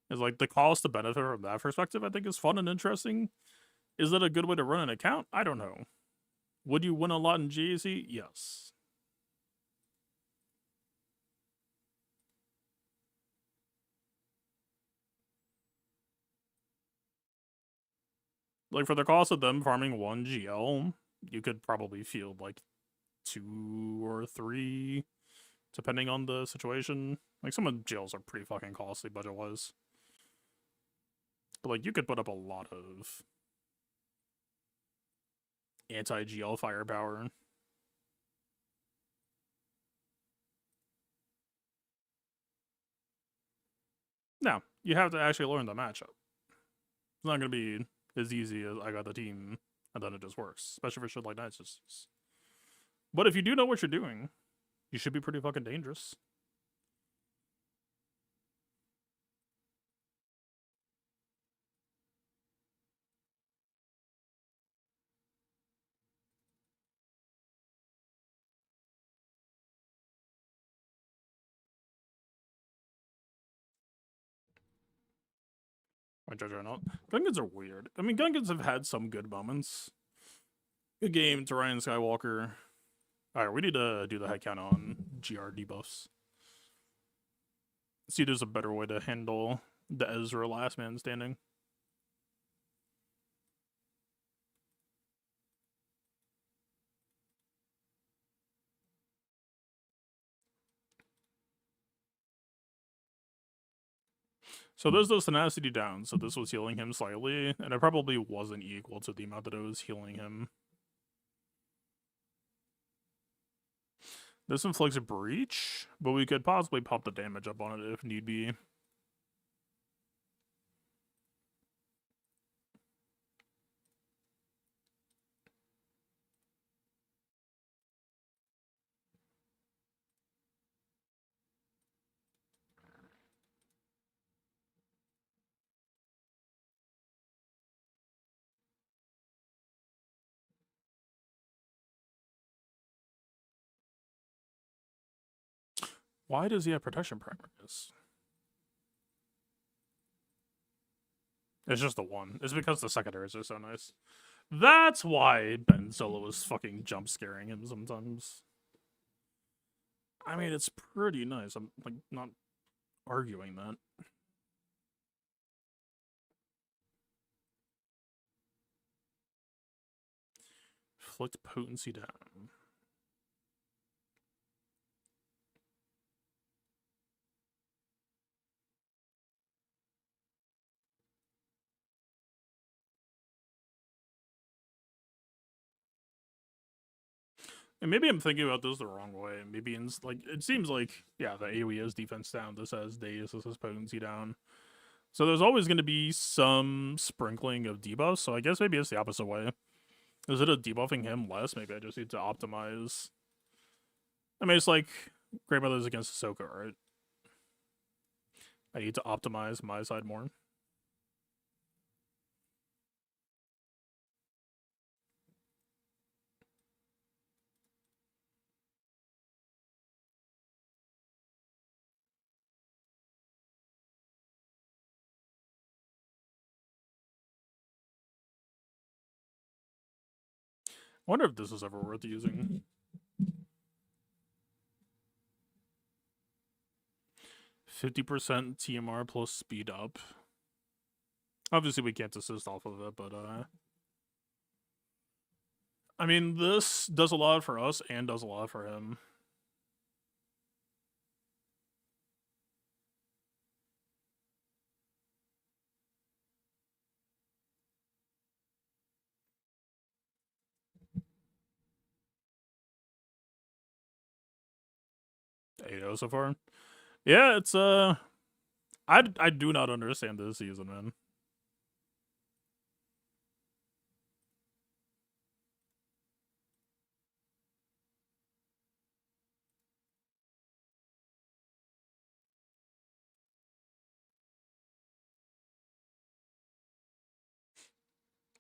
It's like the cost to benefit from that perspective, I think, is fun and interesting. Is that a good way to run an account? I don't know. Would you win a lot in GAC? Yes. Like, for the cost of them farming 1 GL, you could probably field, like, 2 or 3, depending on the situation. Like, some of the GLs are pretty fucking costly budget-wise. But, like, you could put up a lot of anti-GL firepower. Now, you have to actually learn the matchup. It's not going to be as easy as I got the team and then it just works, especially for shit like that. But if you do know what you're doing, you should be pretty fucking dangerous. My judge or not. Gungans are weird. I mean, Gungans have had some good moments. Good game to Ryan Skywalker. Alright, we need to do the head count on GR debuffs. See, there's a better way to handle the Ezra last man standing. So there's those tenacity down, so this was healing him slightly, and it probably wasn't equal to the amount that it was healing him. This inflicts a breach, but we could possibly pop the damage up on it if need be. Why does he have protection primaries? It's just the one. It's because the secondaries are so nice. That's why Ben Solo was fucking jump scaring him sometimes. I mean, it's pretty nice. I'm like not arguing that. Flicked potency down. And maybe I'm thinking about this the wrong way. Maybe it's like it seems like the AoE has defense down. This has Deus. This has potency down. So there's always going to be some sprinkling of debuffs. So I guess maybe it's the opposite way. Is it a debuffing him less? Maybe I just need to optimize. I mean, it's like Grey Brothers against Ahsoka, right? I need to optimize my side more. I wonder if this is ever worth using. 50% TMR plus speed up. Obviously, we can't assist off of it, but I mean, this does a lot for us and does a lot for him. So far. Yeah, it's I do not understand this season, man.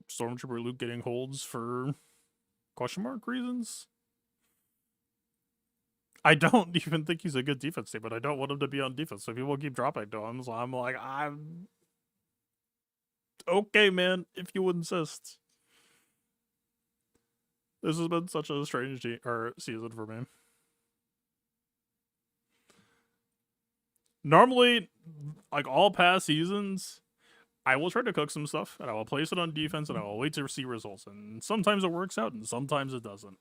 Stormtrooper Luke getting holds for question mark reasons. I don't even think he's a good defense team, but I don't want him to be on defense. So people keep dropping to him, so I'm like, I'm okay, man. If you insist. This has been such a strange season for me. Normally, like all past seasons, I will try to cook some stuff and I will place it on defense and I will wait to see results. And sometimes it works out and sometimes it doesn't.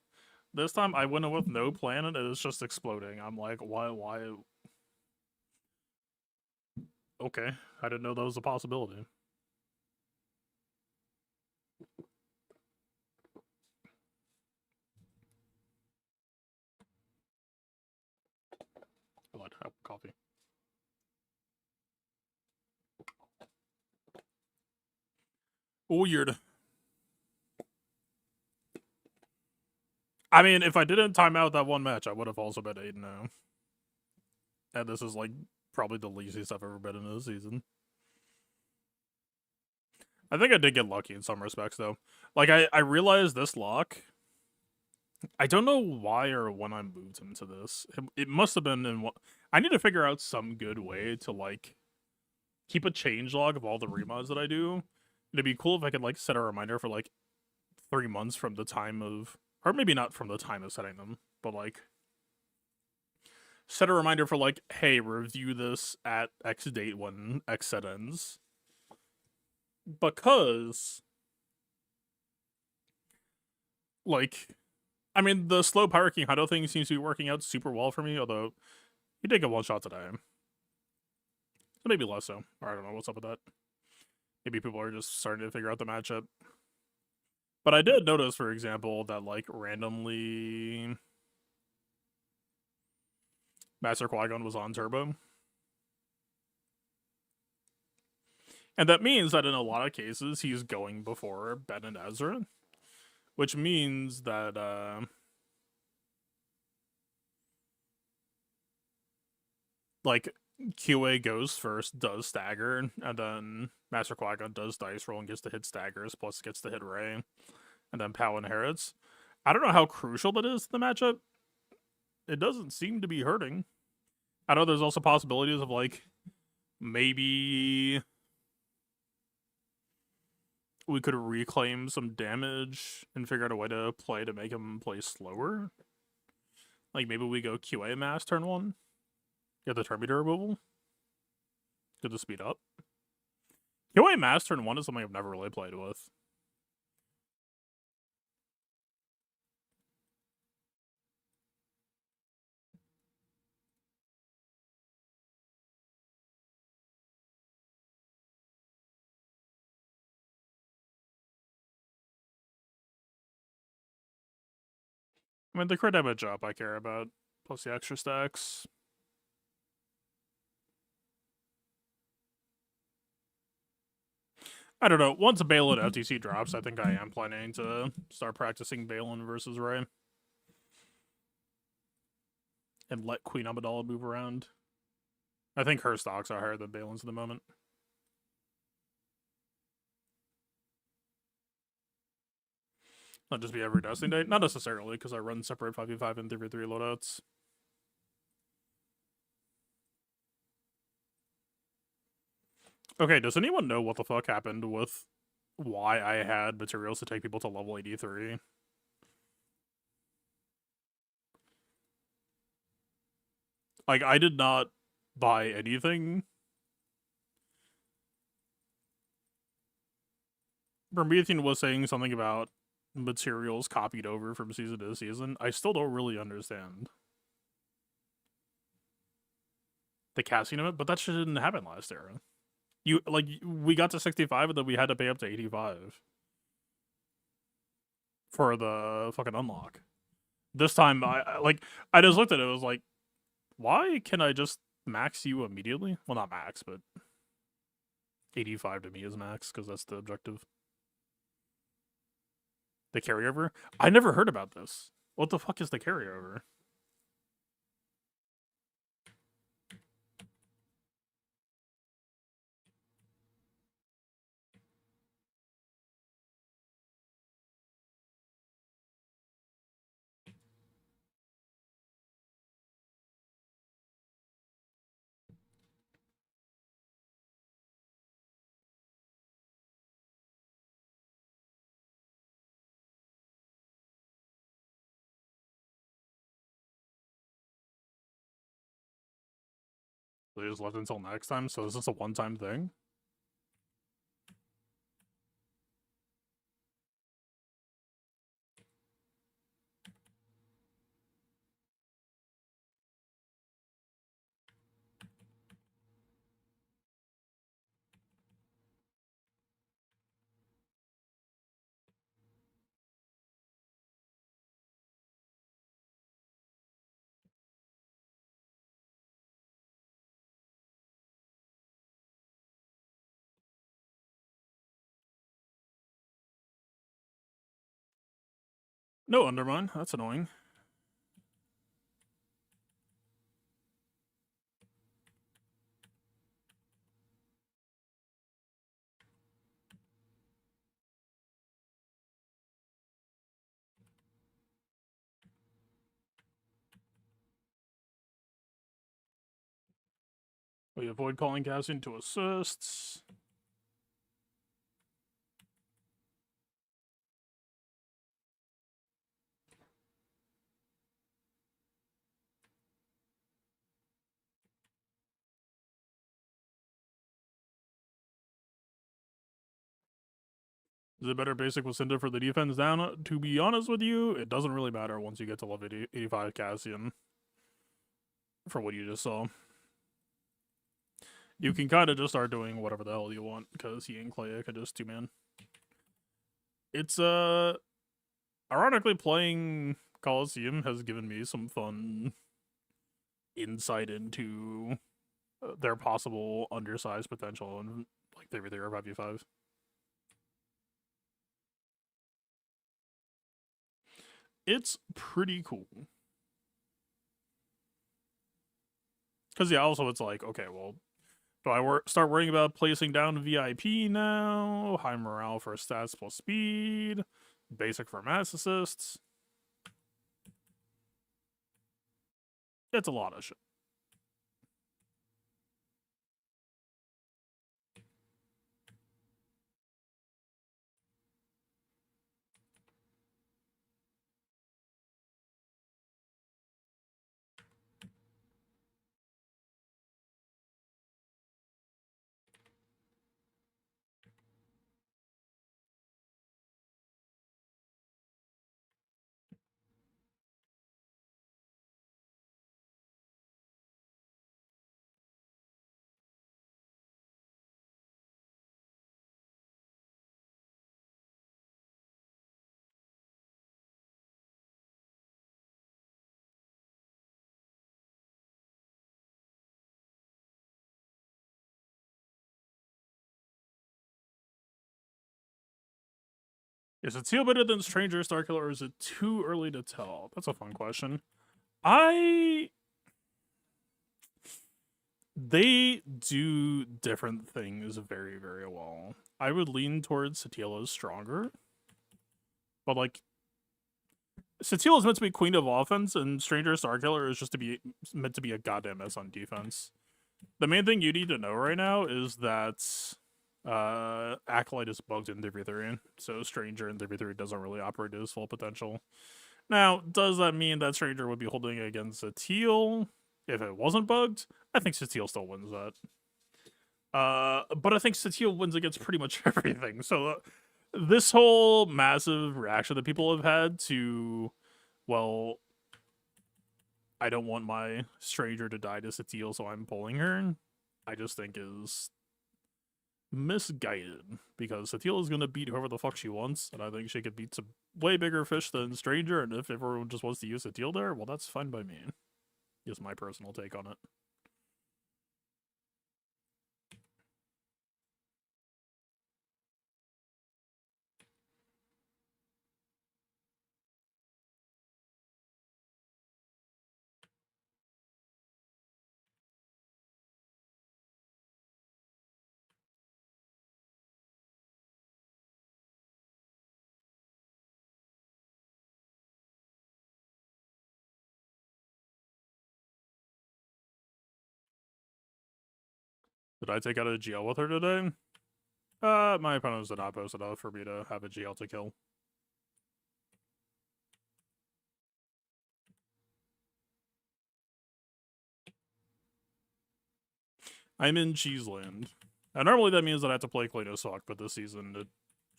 This time I went in with no plan and it's just exploding. I'm like, why? Okay, I didn't know that was a possibility. What? Coffee. Weird. I mean, if I didn't time out that one match, I would have also been 8-0. And this is like probably the least I've ever been in this season. I think I did get lucky in some respects though. Like I realized this lock. I don't know why or when I moved him to this. It must have been in what I need to figure out some good way to like keep a change log of all the remods that I do. It'd be cool if I could like set a reminder for like 3 months from the time of, or maybe not from the time of setting them, but like set a reminder for like, hey, review this at X date when X set ends. Because like I mean the slow Pirate King Hundo thing seems to be working out super well for me, although he did get one shot today. So maybe less so. Or I don't know what's up with that. Maybe people are just starting to figure out the matchup. But I did notice, for example, that like randomly Master Qui-Gon was on turbo. And that means that in a lot of cases, he's going before Ben and Ezra. Which means that, like, QA goes first, does stagger, and then Master Qui-Gon does dice roll and gets to hit staggers, plus gets to hit Rey, and then Pow inherits. I don't know how crucial that is to the matchup. It doesn't seem to be hurting. I know there's also possibilities of, like, maybe we could reclaim some damage and figure out a way to play to make him play slower. Like, maybe we go QA mass turn 1, get the turn meter removal, get the speed up. QA mass turn 1 is something I've never really played with. I mean, the crit damage up I care about, plus the extra stacks. I don't know. Once Balin FTC drops, I think I am planning to start practicing Balin versus Ray. And let Queen Amidala move around. I think her stocks are higher than Balin's at the moment. Not just be every Destiny day? Not necessarily, because I run separate 5v5 and 3v3 loadouts. Okay, does anyone know what the fuck happened with why I had materials to take people to level 83? Like, I did not buy anything. Promethean was saying something about materials copied over from season to season. I still don't really understand the casting of it, but that shit didn't happen last era. We got to 65 and then we had to pay up to 85 for the fucking unlock. This time, I just looked at it, it was like, why can I just max you immediately? Well, not max, but 85 to me is max, because that's the objective. The carryover? I never heard about this. What the fuck is the carryover? They just left until next time, so is this a one-time thing? No undermine, that's annoying. We avoid calling casting to assists. Is it better basic with Cinder for the defense down? To be honest with you, it doesn't really matter once you get to level 85 Cassian. For what you just saw. You can kind of just start doing whatever the hell you want, because he and Clay can just two-man. It's, ironically, playing Coliseum has given me some fun insight into their possible undersized potential in, like, 3v3 or 5v5. It's pretty cool. Because, yeah, also it's like, okay, well, do I start worrying about placing down VIP now? High morale for stats plus speed. Basic for mass assists. It's a lot of shit. Is Satele better than Stranger Starkiller, or is it too early to tell? That's a fun question. They do different things very, very well. I would lean towards Satele as stronger, but like Satele is meant to be queen of offense, and Stranger Starkiller is just meant to be a goddamn mess on defense. The main thing you need to know right now is that Acolyte is bugged in W3, so Stranger in W3 doesn't really operate at his full potential. Now, does that mean that Stranger would be holding it against Satele if it wasn't bugged? I think Satele still wins that. But I think Satele wins against pretty much everything. So this whole massive reaction that people have had to, well, I don't want my Stranger to die to Satele, so I'm pulling her, I just think is misguided, because Satele is going to beat whoever the fuck she wants, and I think she could beat some way bigger fish than Stranger, and if everyone just wants to use Satele there, well, that's fine by me. Is my personal take on it. Did I take out a GL with her today? My opponents did not post enough for me to have a GL to kill. I'm in Cheeseland. And normally that means that I have to play Clado Sock, but this season it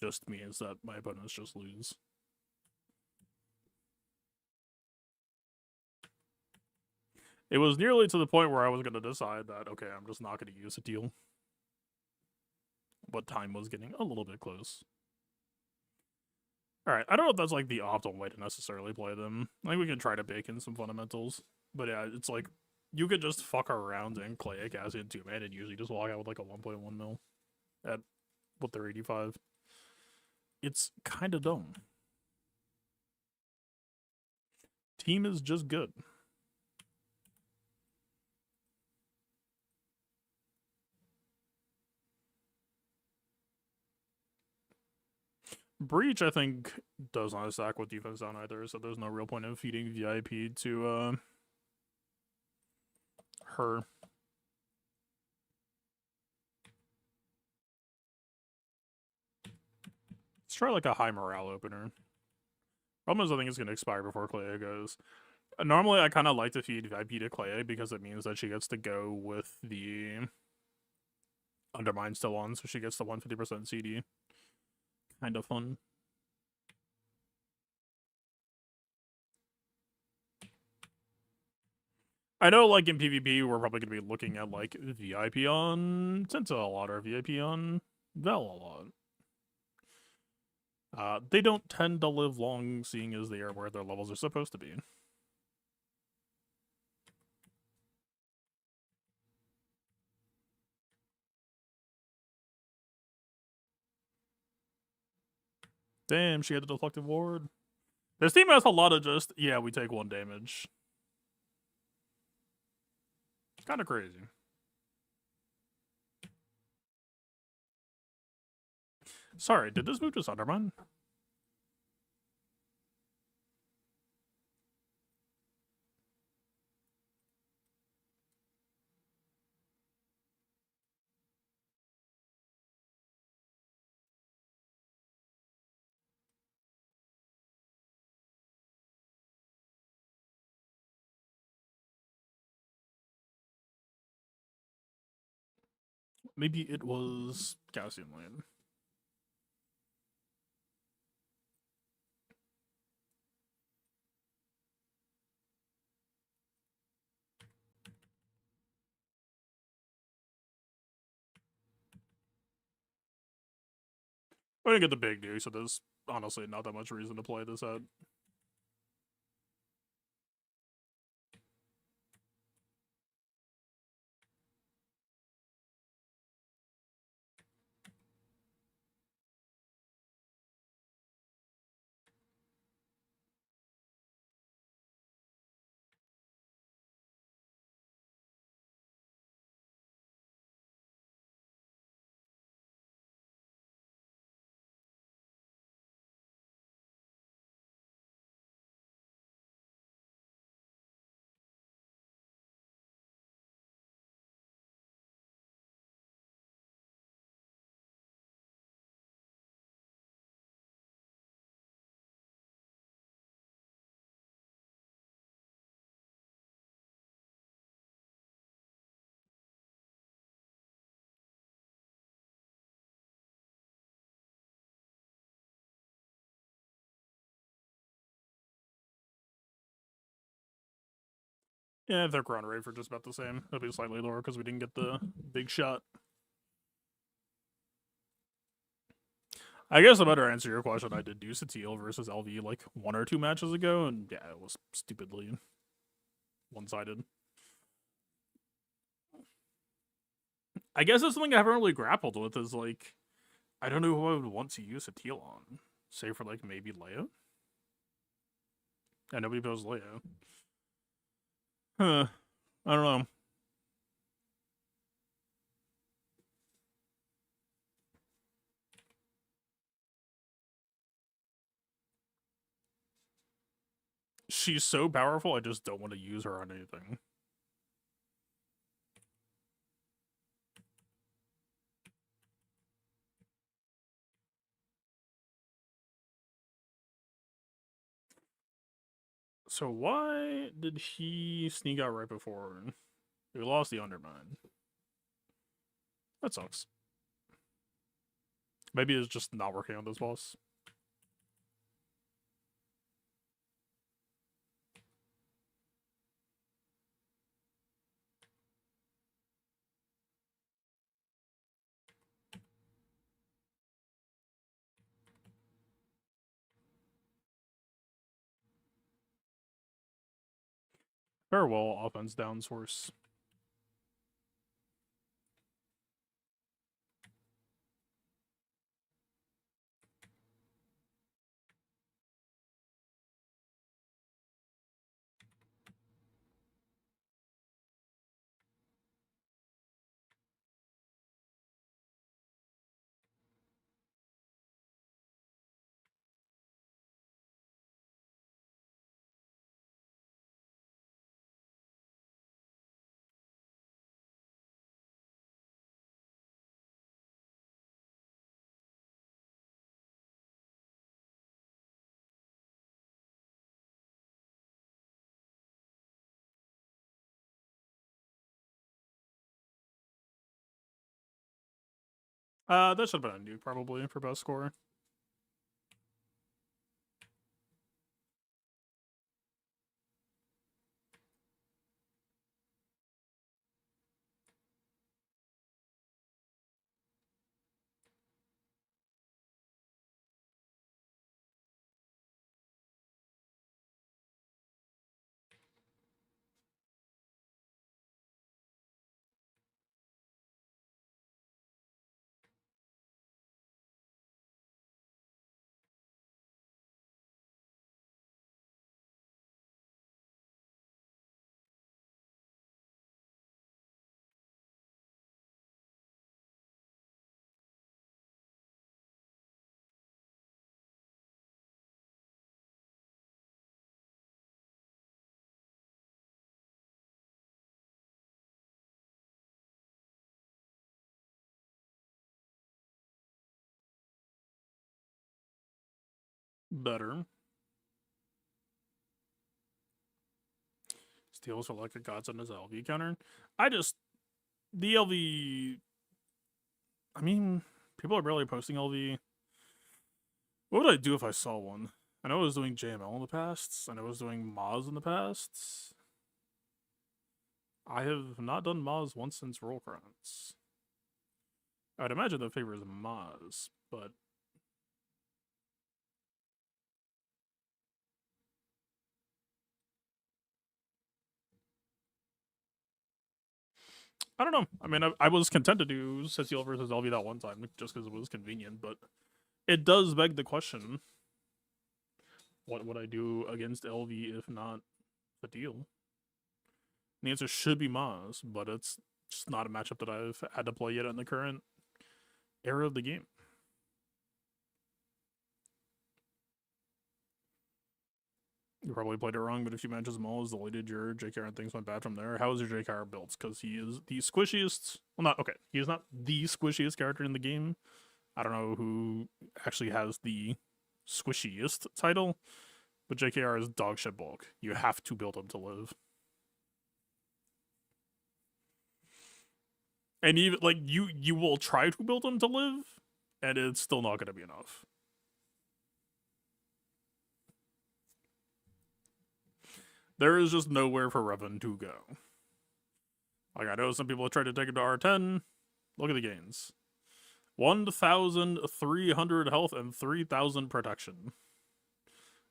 just means that my opponents just lose. It was nearly to the point where I was going to decide that, okay, I'm just not going to use a deal. But time was getting a little bit close. Alright, I don't know if that's like the optimal way to necessarily play them. I think we can try to bake in some fundamentals. But yeah, it's like, you could just fuck around and Clay a Cassian 2-man and usually just walk out with like a 1.1 mil at what they're 85. It's kind of dumb. Team is just good. Breach, I think, does not stack with defense down either, so there's no real point in feeding VIP to her. Let's try like a high morale opener. Problem is I think it's going to expire before Clea goes. Normally, I kind of like to feed VIP to Clea because it means that she gets to go with the Undermine still on, so she gets the 150% CD. Kind of fun. I know, like, in PvP, we're probably going to be looking at, like, VIP on Senta a lot, or VIP on Vel a lot. They don't tend to live long, seeing as they are where their levels are supposed to be. Damn, she had a deflective ward. This team has a lot of just, yeah, we take 1 damage. It's kind of crazy. Sorry, did this move just Undermine? Maybe it was Gaussian Lane. I didn't get the big news, so there's honestly not that much reason to play this out. Yeah, their ground rate for just about the same. It'll be slightly lower because we didn't get the big shot. I guess to better answer your question, I did do Satele versus LV like 1 or 2 matches ago, and yeah, it was stupidly one-sided. I guess it's something I haven't really grappled with is like, I don't know who I would want to use Satele on. Say for like maybe Leia? Yeah, nobody knows Leia. Huh. I don't know. She's so powerful, I just don't want to use her on anything. So why did he sneak out right before we lost the Undermine? That sucks. Maybe it's just not working on this boss. Farewell, offense down source. That should have been a nuke probably for best score. Better. Steals for like a godsend as LV counter. The LV. I mean, people are barely posting LV. What would I do if I saw one? I know I was doing JML in the past. I know I was doing Moz in the past. I have not done Moz once since Rollcrans. I'd imagine that favors Moz, but I don't know. I mean, I was content to do Cecile versus LV that one time just because it was convenient, but it does beg the question: what would I do against LV if not Satele? The answer should be Maz, but it's just not a matchup that I've had to play yet in the current era of the game. You probably played it wrong, but if you matches Maz, deleted your JKR and things went bad from there. How is your JKR built? Because he is the squishiest. Well, not okay. He is not the squishiest character in the game. I don't know who actually has the squishiest title, but JKR is dog shit bulk. You have to build him to live. And even like you will try to build him to live, and it's still not going to be enough. There is just nowhere for Revan to go. Like, I know some people have tried to take it to R10. Look at the gains. 1,300 health and 3,000 protection.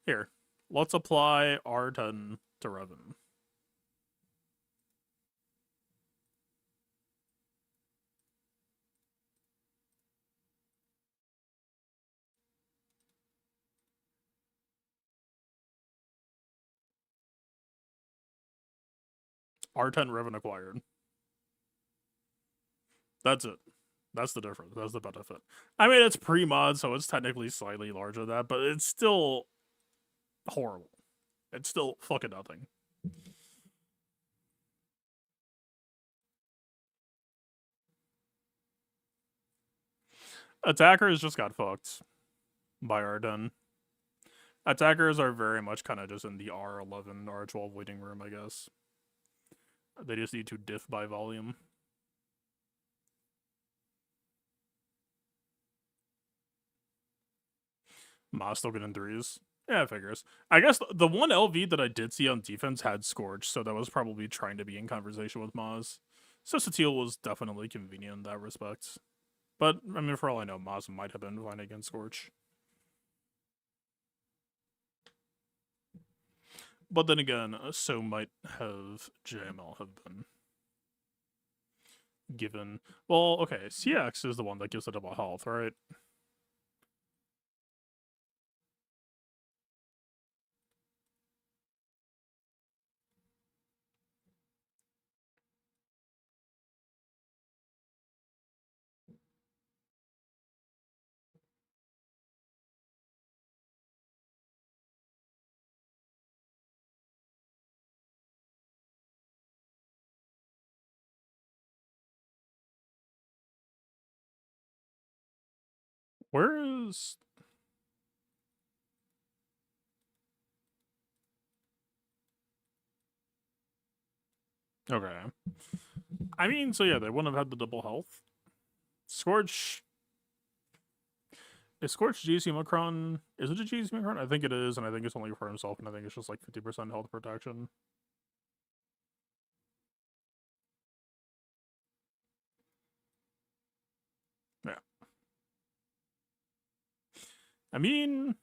Here, let's apply R10 to Revan. R10 Revan acquired. That's it. That's the difference. That's the benefit. I mean, it's pre-mod, so it's technically slightly larger than that, but it's still horrible. It's still fucking nothing. Attackers just got fucked by R10. Attackers are very much kind of just in the R11, R12 waiting room, I guess. They just need to diff by volume. Maz still getting threes. Yeah, it figures. I guess the one LV that I did see on defense had Scorch, so that was probably trying to be in conversation with Maz. So Satele was definitely convenient in that respect. But, I mean, for all I know, Maz might have been fine against Scorch. But then again, so might have JML have been. Given... Well, okay, CX is the one that gives the double health, right? Where is... Okay. I mean, so yeah, they wouldn't have had the double health. Scorch... Is Scorch GC Macron? Is it a GC Macron? I think it is, and I think it's only for himself, and I think it's just like 50% health protection. Yeah. I mean...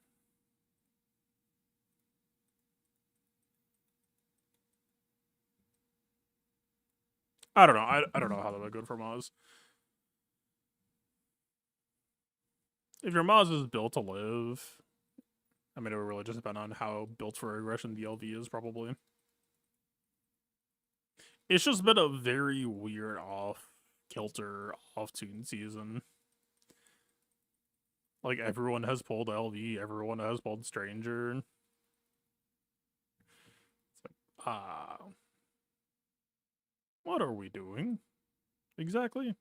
I don't know. I don't know how that would be good for Maz. If your Maz is built to live, I mean, it would really just depend on how built for aggression the LV is, probably. It's just been a very weird off-kilter, off-tune season. Like, everyone has pulled LV, everyone has pulled Stranger. It's like, what are we doing? Exactly?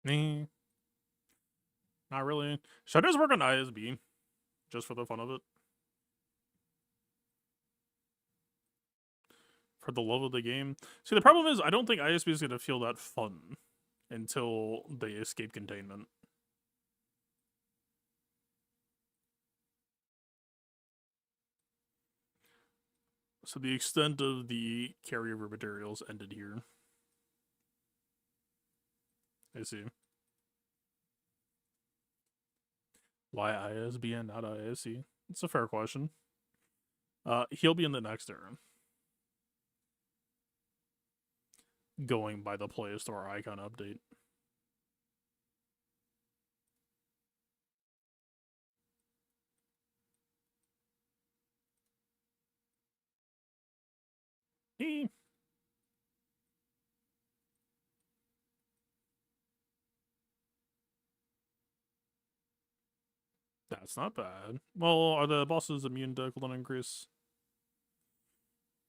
Nah. Not really. Should I just work on ISB? Just for the fun of it? For the love of the game? See, the problem is, I don't think ISB is going to feel that fun until they escape containment. So the extent of the carryover materials ended here. I see. Why ISB and not ISC? It's a fair question. He'll be in the next era. Going by the Play Store icon update. That's not bad. Well, are the bosses immune to cooldown increase?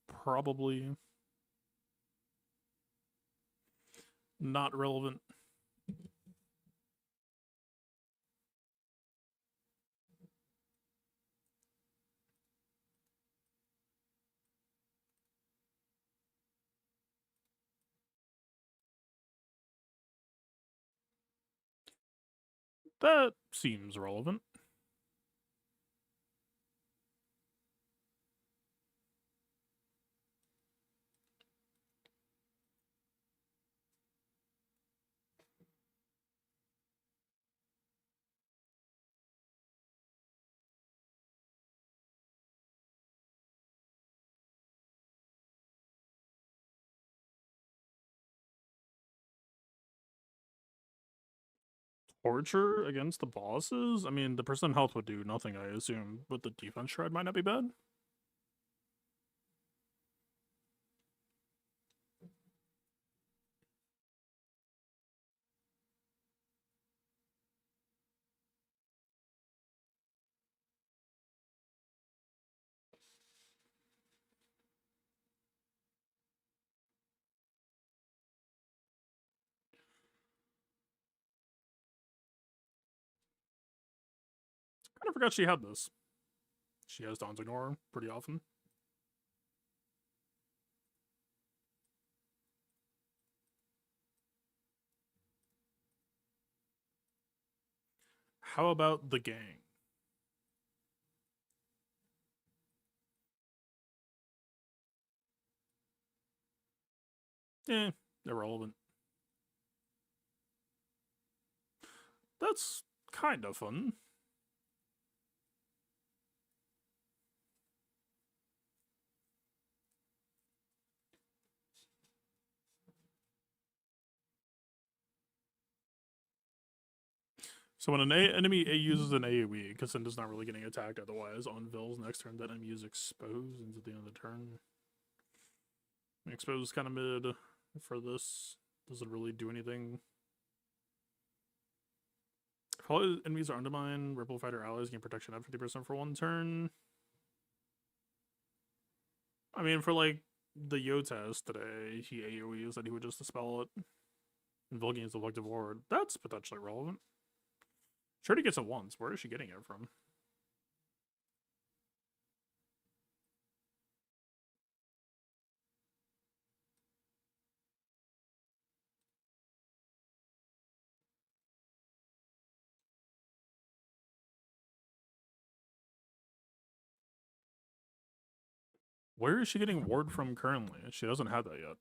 Probably. Not relevant. That seems relevant. Torture against the bosses? I mean, the percent health would do nothing, I assume, but the defense shred might not be bad. Kind of forgot she had this. She has Dawn's Ignore pretty often. How about the gang? Irrelevant. That's kind of fun. So when an enemy uses an AoE, Cassandra's not really getting attacked otherwise. On Vils, next turn that enemy is exposed into the end of the turn. Exposed is kind of mid for this. Doesn't really do anything. If all enemies are undermined, Ripple Fighter allies gain protection at 50% for one turn. I mean, for like the Yo test today, he AoE said he would just dispel it. And Vil gains Deflective Ward. That's potentially relevant. She already gets it once. Where is she getting it from? Where is she getting ward from currently? She doesn't have that yet.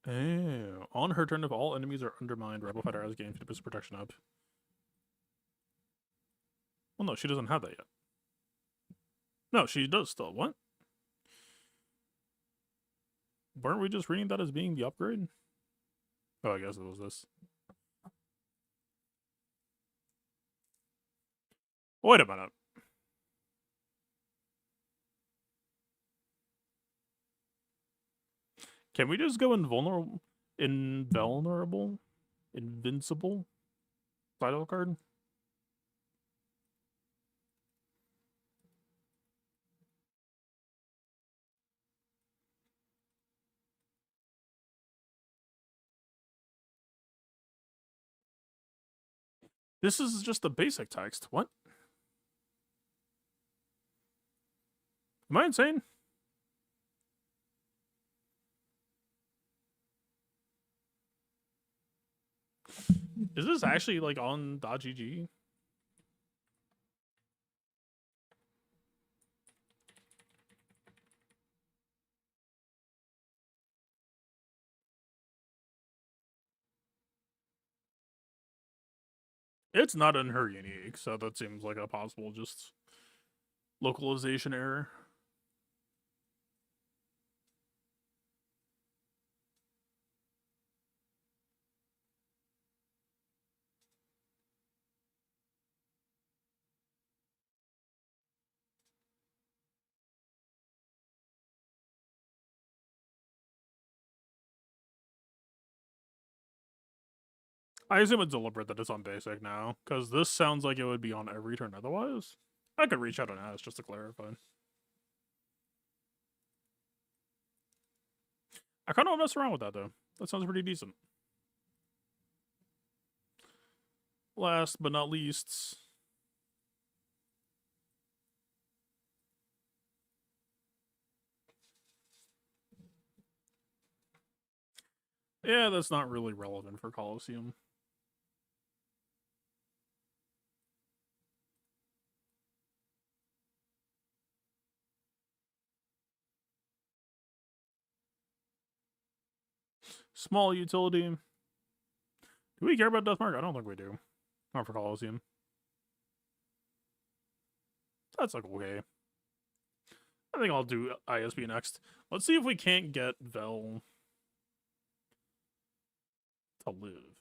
Oh. On her turn, if all enemies are undermined, Rebel Fighter has gained 50% protection up. Well, no, she doesn't have that yet. No, she does still. What? Weren't we just reading that as being the upgrade? Oh, I guess it was this. Wait a minute. Can we just go invulnerable? Invulnerable? Invincible? Title card? This is just the basic text. What? Am I insane? Is this actually like on .gg? It's not in her unique, so that seems like a possible just localization error. I assume it's deliberate that it's on basic now, because this sounds like it would be on every turn otherwise. I could reach out and ask just to clarify. I kind of want to mess around with that, though. That sounds pretty decent. Last but not least... Yeah, that's not really relevant for Coliseum. Small utility. Do we care about Deathmark? I don't think we do. Not for Coliseum. That's like okay. I think I'll do ISB next. Let's see if we can't get Vel to live.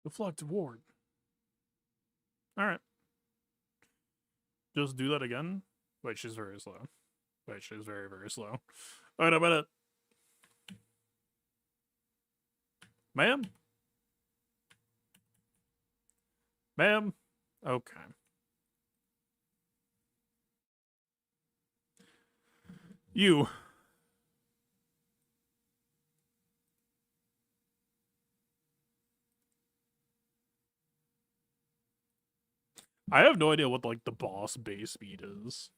Deflect ward. Alright. Just do that again. Wait, she's very slow. Wait, she's very, very slow. Wait a minute. Ma'am? Ma'am? Okay. You. I have no idea what, like, the boss base speed is.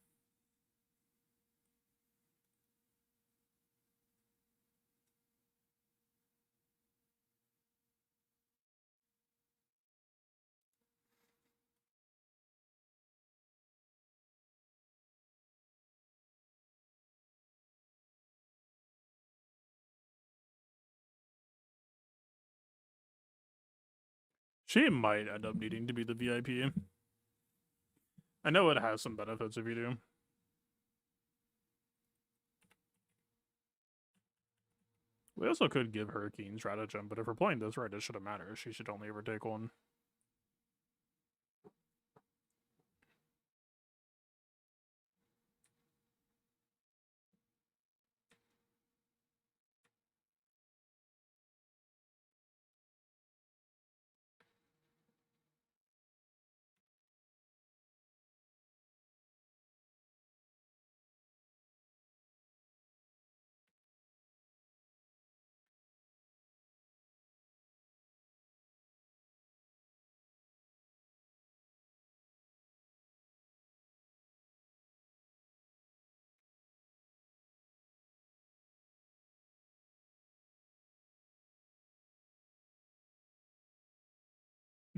She might end up needing to be the VIP. I know it has some benefits if you do. We also could give her Keen Stratagem, but if we're playing this right, it shouldn't matter. She should only ever take one.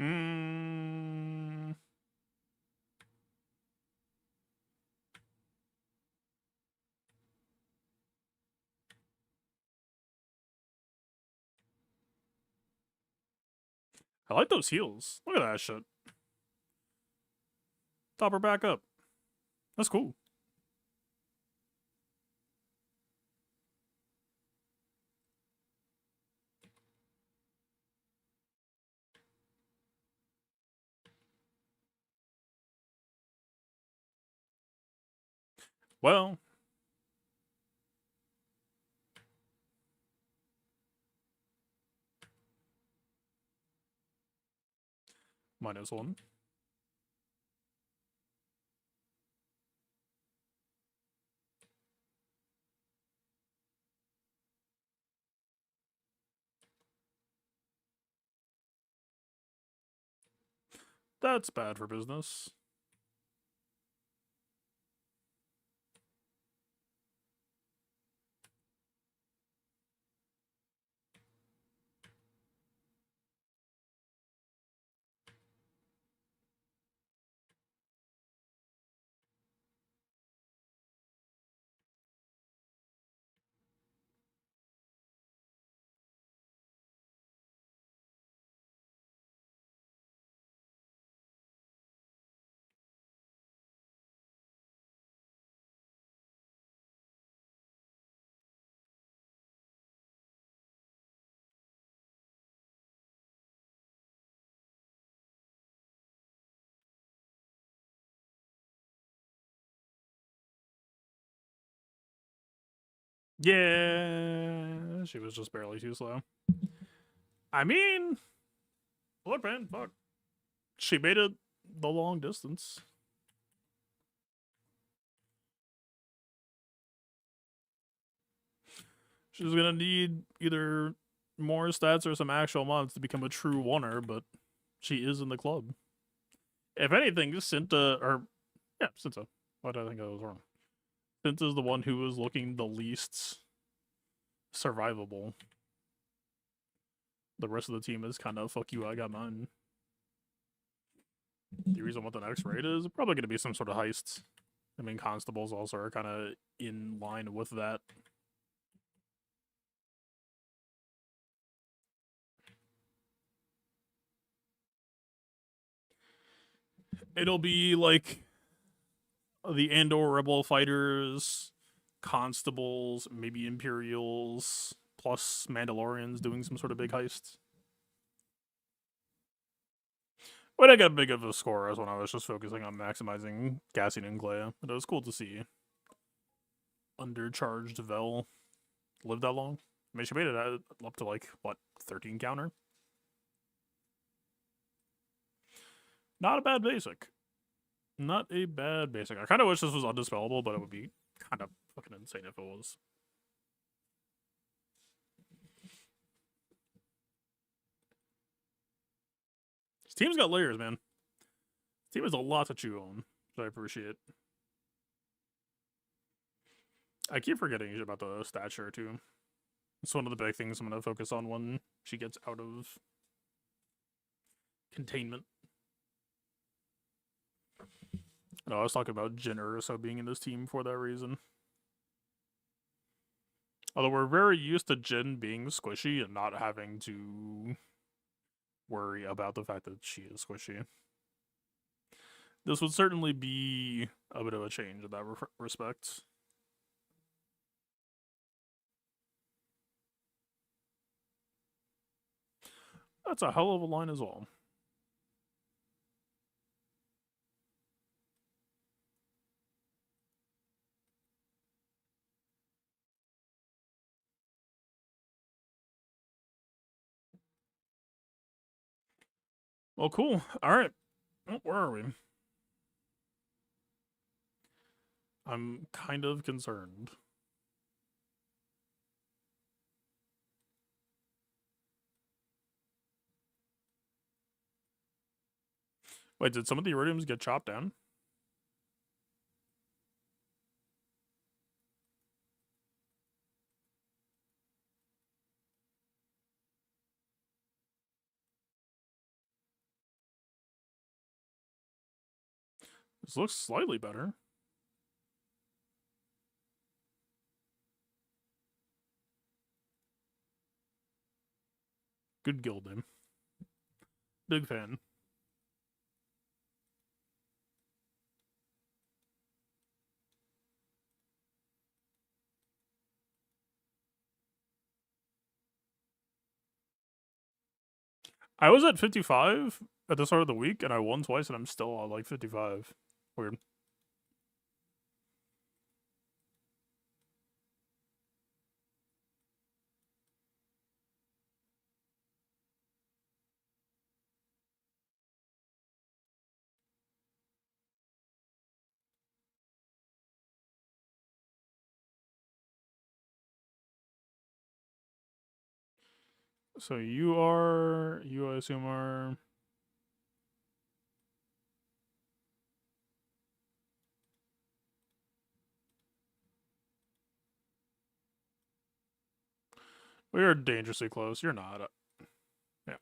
Hmm. I like those heels. Look at that shit. Top her back up. That's cool. Well. -1. That's bad for business. Yeah, she was just barely too slow. I mean, look, man, fuck. She made it the long distance. She's gonna need either more stats or some actual mods to become a true oneer, but she is in the club. If anything, Cinta, or yeah, Cinta. Why did I think I was wrong? Cinta's the one who was looking the least survivable. The rest of the team is kind of fuck you, I got mine. The reason what the next raid is probably going to be some sort of heist. I mean, constables also are kind of in line with that. It'll be like the Andor Rebel fighters, constables, maybe Imperials, plus Mandalorians doing some sort of big heist. But I got big of a score as when I was just focusing on maximizing Cassian and Glea. But it was cool to see undercharged Vel live that long. I mean, she made it up to like, what, 13 counter? Not a bad basic. Not a bad basic. I kind of wish this was undispellable, but it would be kind of fucking insane if it was. This team's got layers, man. This team has a lot to chew on, so I appreciate. I keep forgetting about the stature, too. It's one of the big things I'm going to focus on when she gets out of containment. No, I was talking about Jyn Erso being in this team for that reason. Although we're very used to Jyn being squishy and not having to worry about the fact that she is squishy. This would certainly be a bit of a change in that respect. That's a hell of a line as well. Well, cool. All right. Well, where are we? I'm kind of concerned. Wait, did some of the iridiums get chopped down? This looks slightly better. Good guild name. Big fan. I was at 55 at the start of the week, and I won twice, and I'm still at like 55. Weird. So you I assume are... We are dangerously close. You're not. Yeah.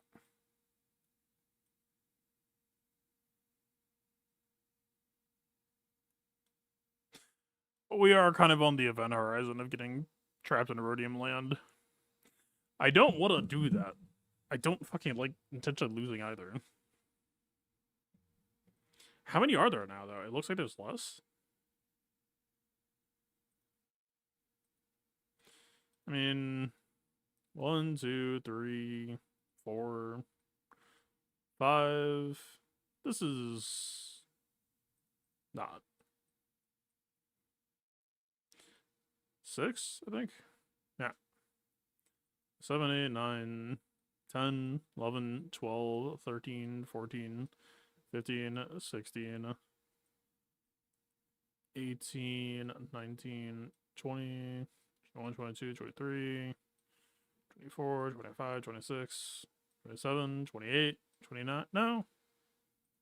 We are kind of on the event horizon of getting trapped in Rhodium land. I don't want to do that. I don't fucking like intentionally losing either. How many are there now, though? It looks like there's less. I mean, 1, 2, 3, 4, 5. This is not 6, I think. 7, 8, 9, 10, 11, 12, 13, 14, 15, 16, 18, 19, 20, 21, 22, 23, 24, 25, 26, 27, 28, 29. No,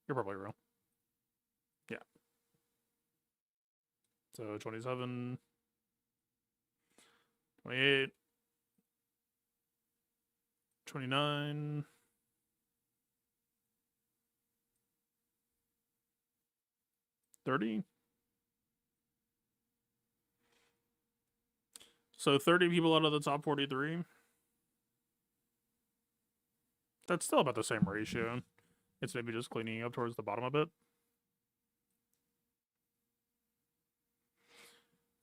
you're probably real. Yeah. So 27, 28, 29, 30. So 30 people out of the top 43. That's still about the same ratio. It's maybe just cleaning up towards the bottom a bit.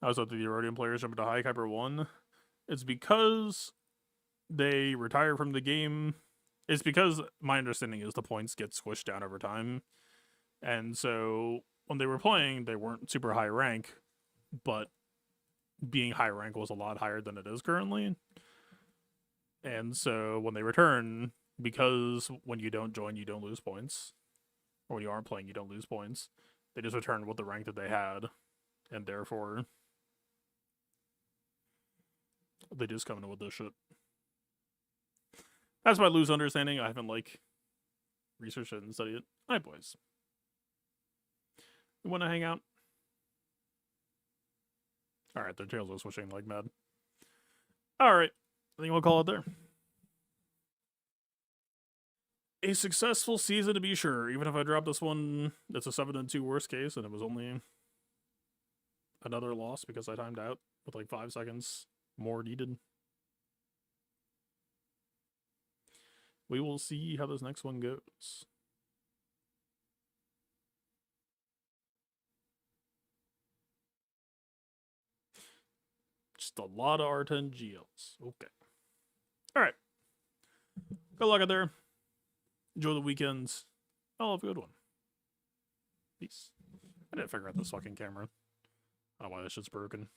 I was up to the Erodian players jumping to high Kuiper 1. It's because they retire from the game. It's because my understanding is the points get squished down over time. And so when they were playing, they weren't super high rank, but being high rank was a lot higher than it is currently. And so when they return, because when you don't join, you don't lose points, or when you aren't playing, you don't lose points, they just return with the rank that they had, and therefore they just come in with this shit. That's my loose understanding. I haven't, researched it and studied it. Hi, boys. You want to hang out? Alright, their tails are swishing like mad. Alright, I think we'll call it there. A successful season to be sure. Even if I drop this one, it's a 7-2 worst case, and it was only another loss because I timed out with 5 seconds more needed. We will see how this next one goes. Just a lot of R10 GLs. Okay. Alright. Good luck out there. Enjoy the weekends. I'll have a good one. Peace. I didn't figure out this fucking camera. I don't know why this shit's broken.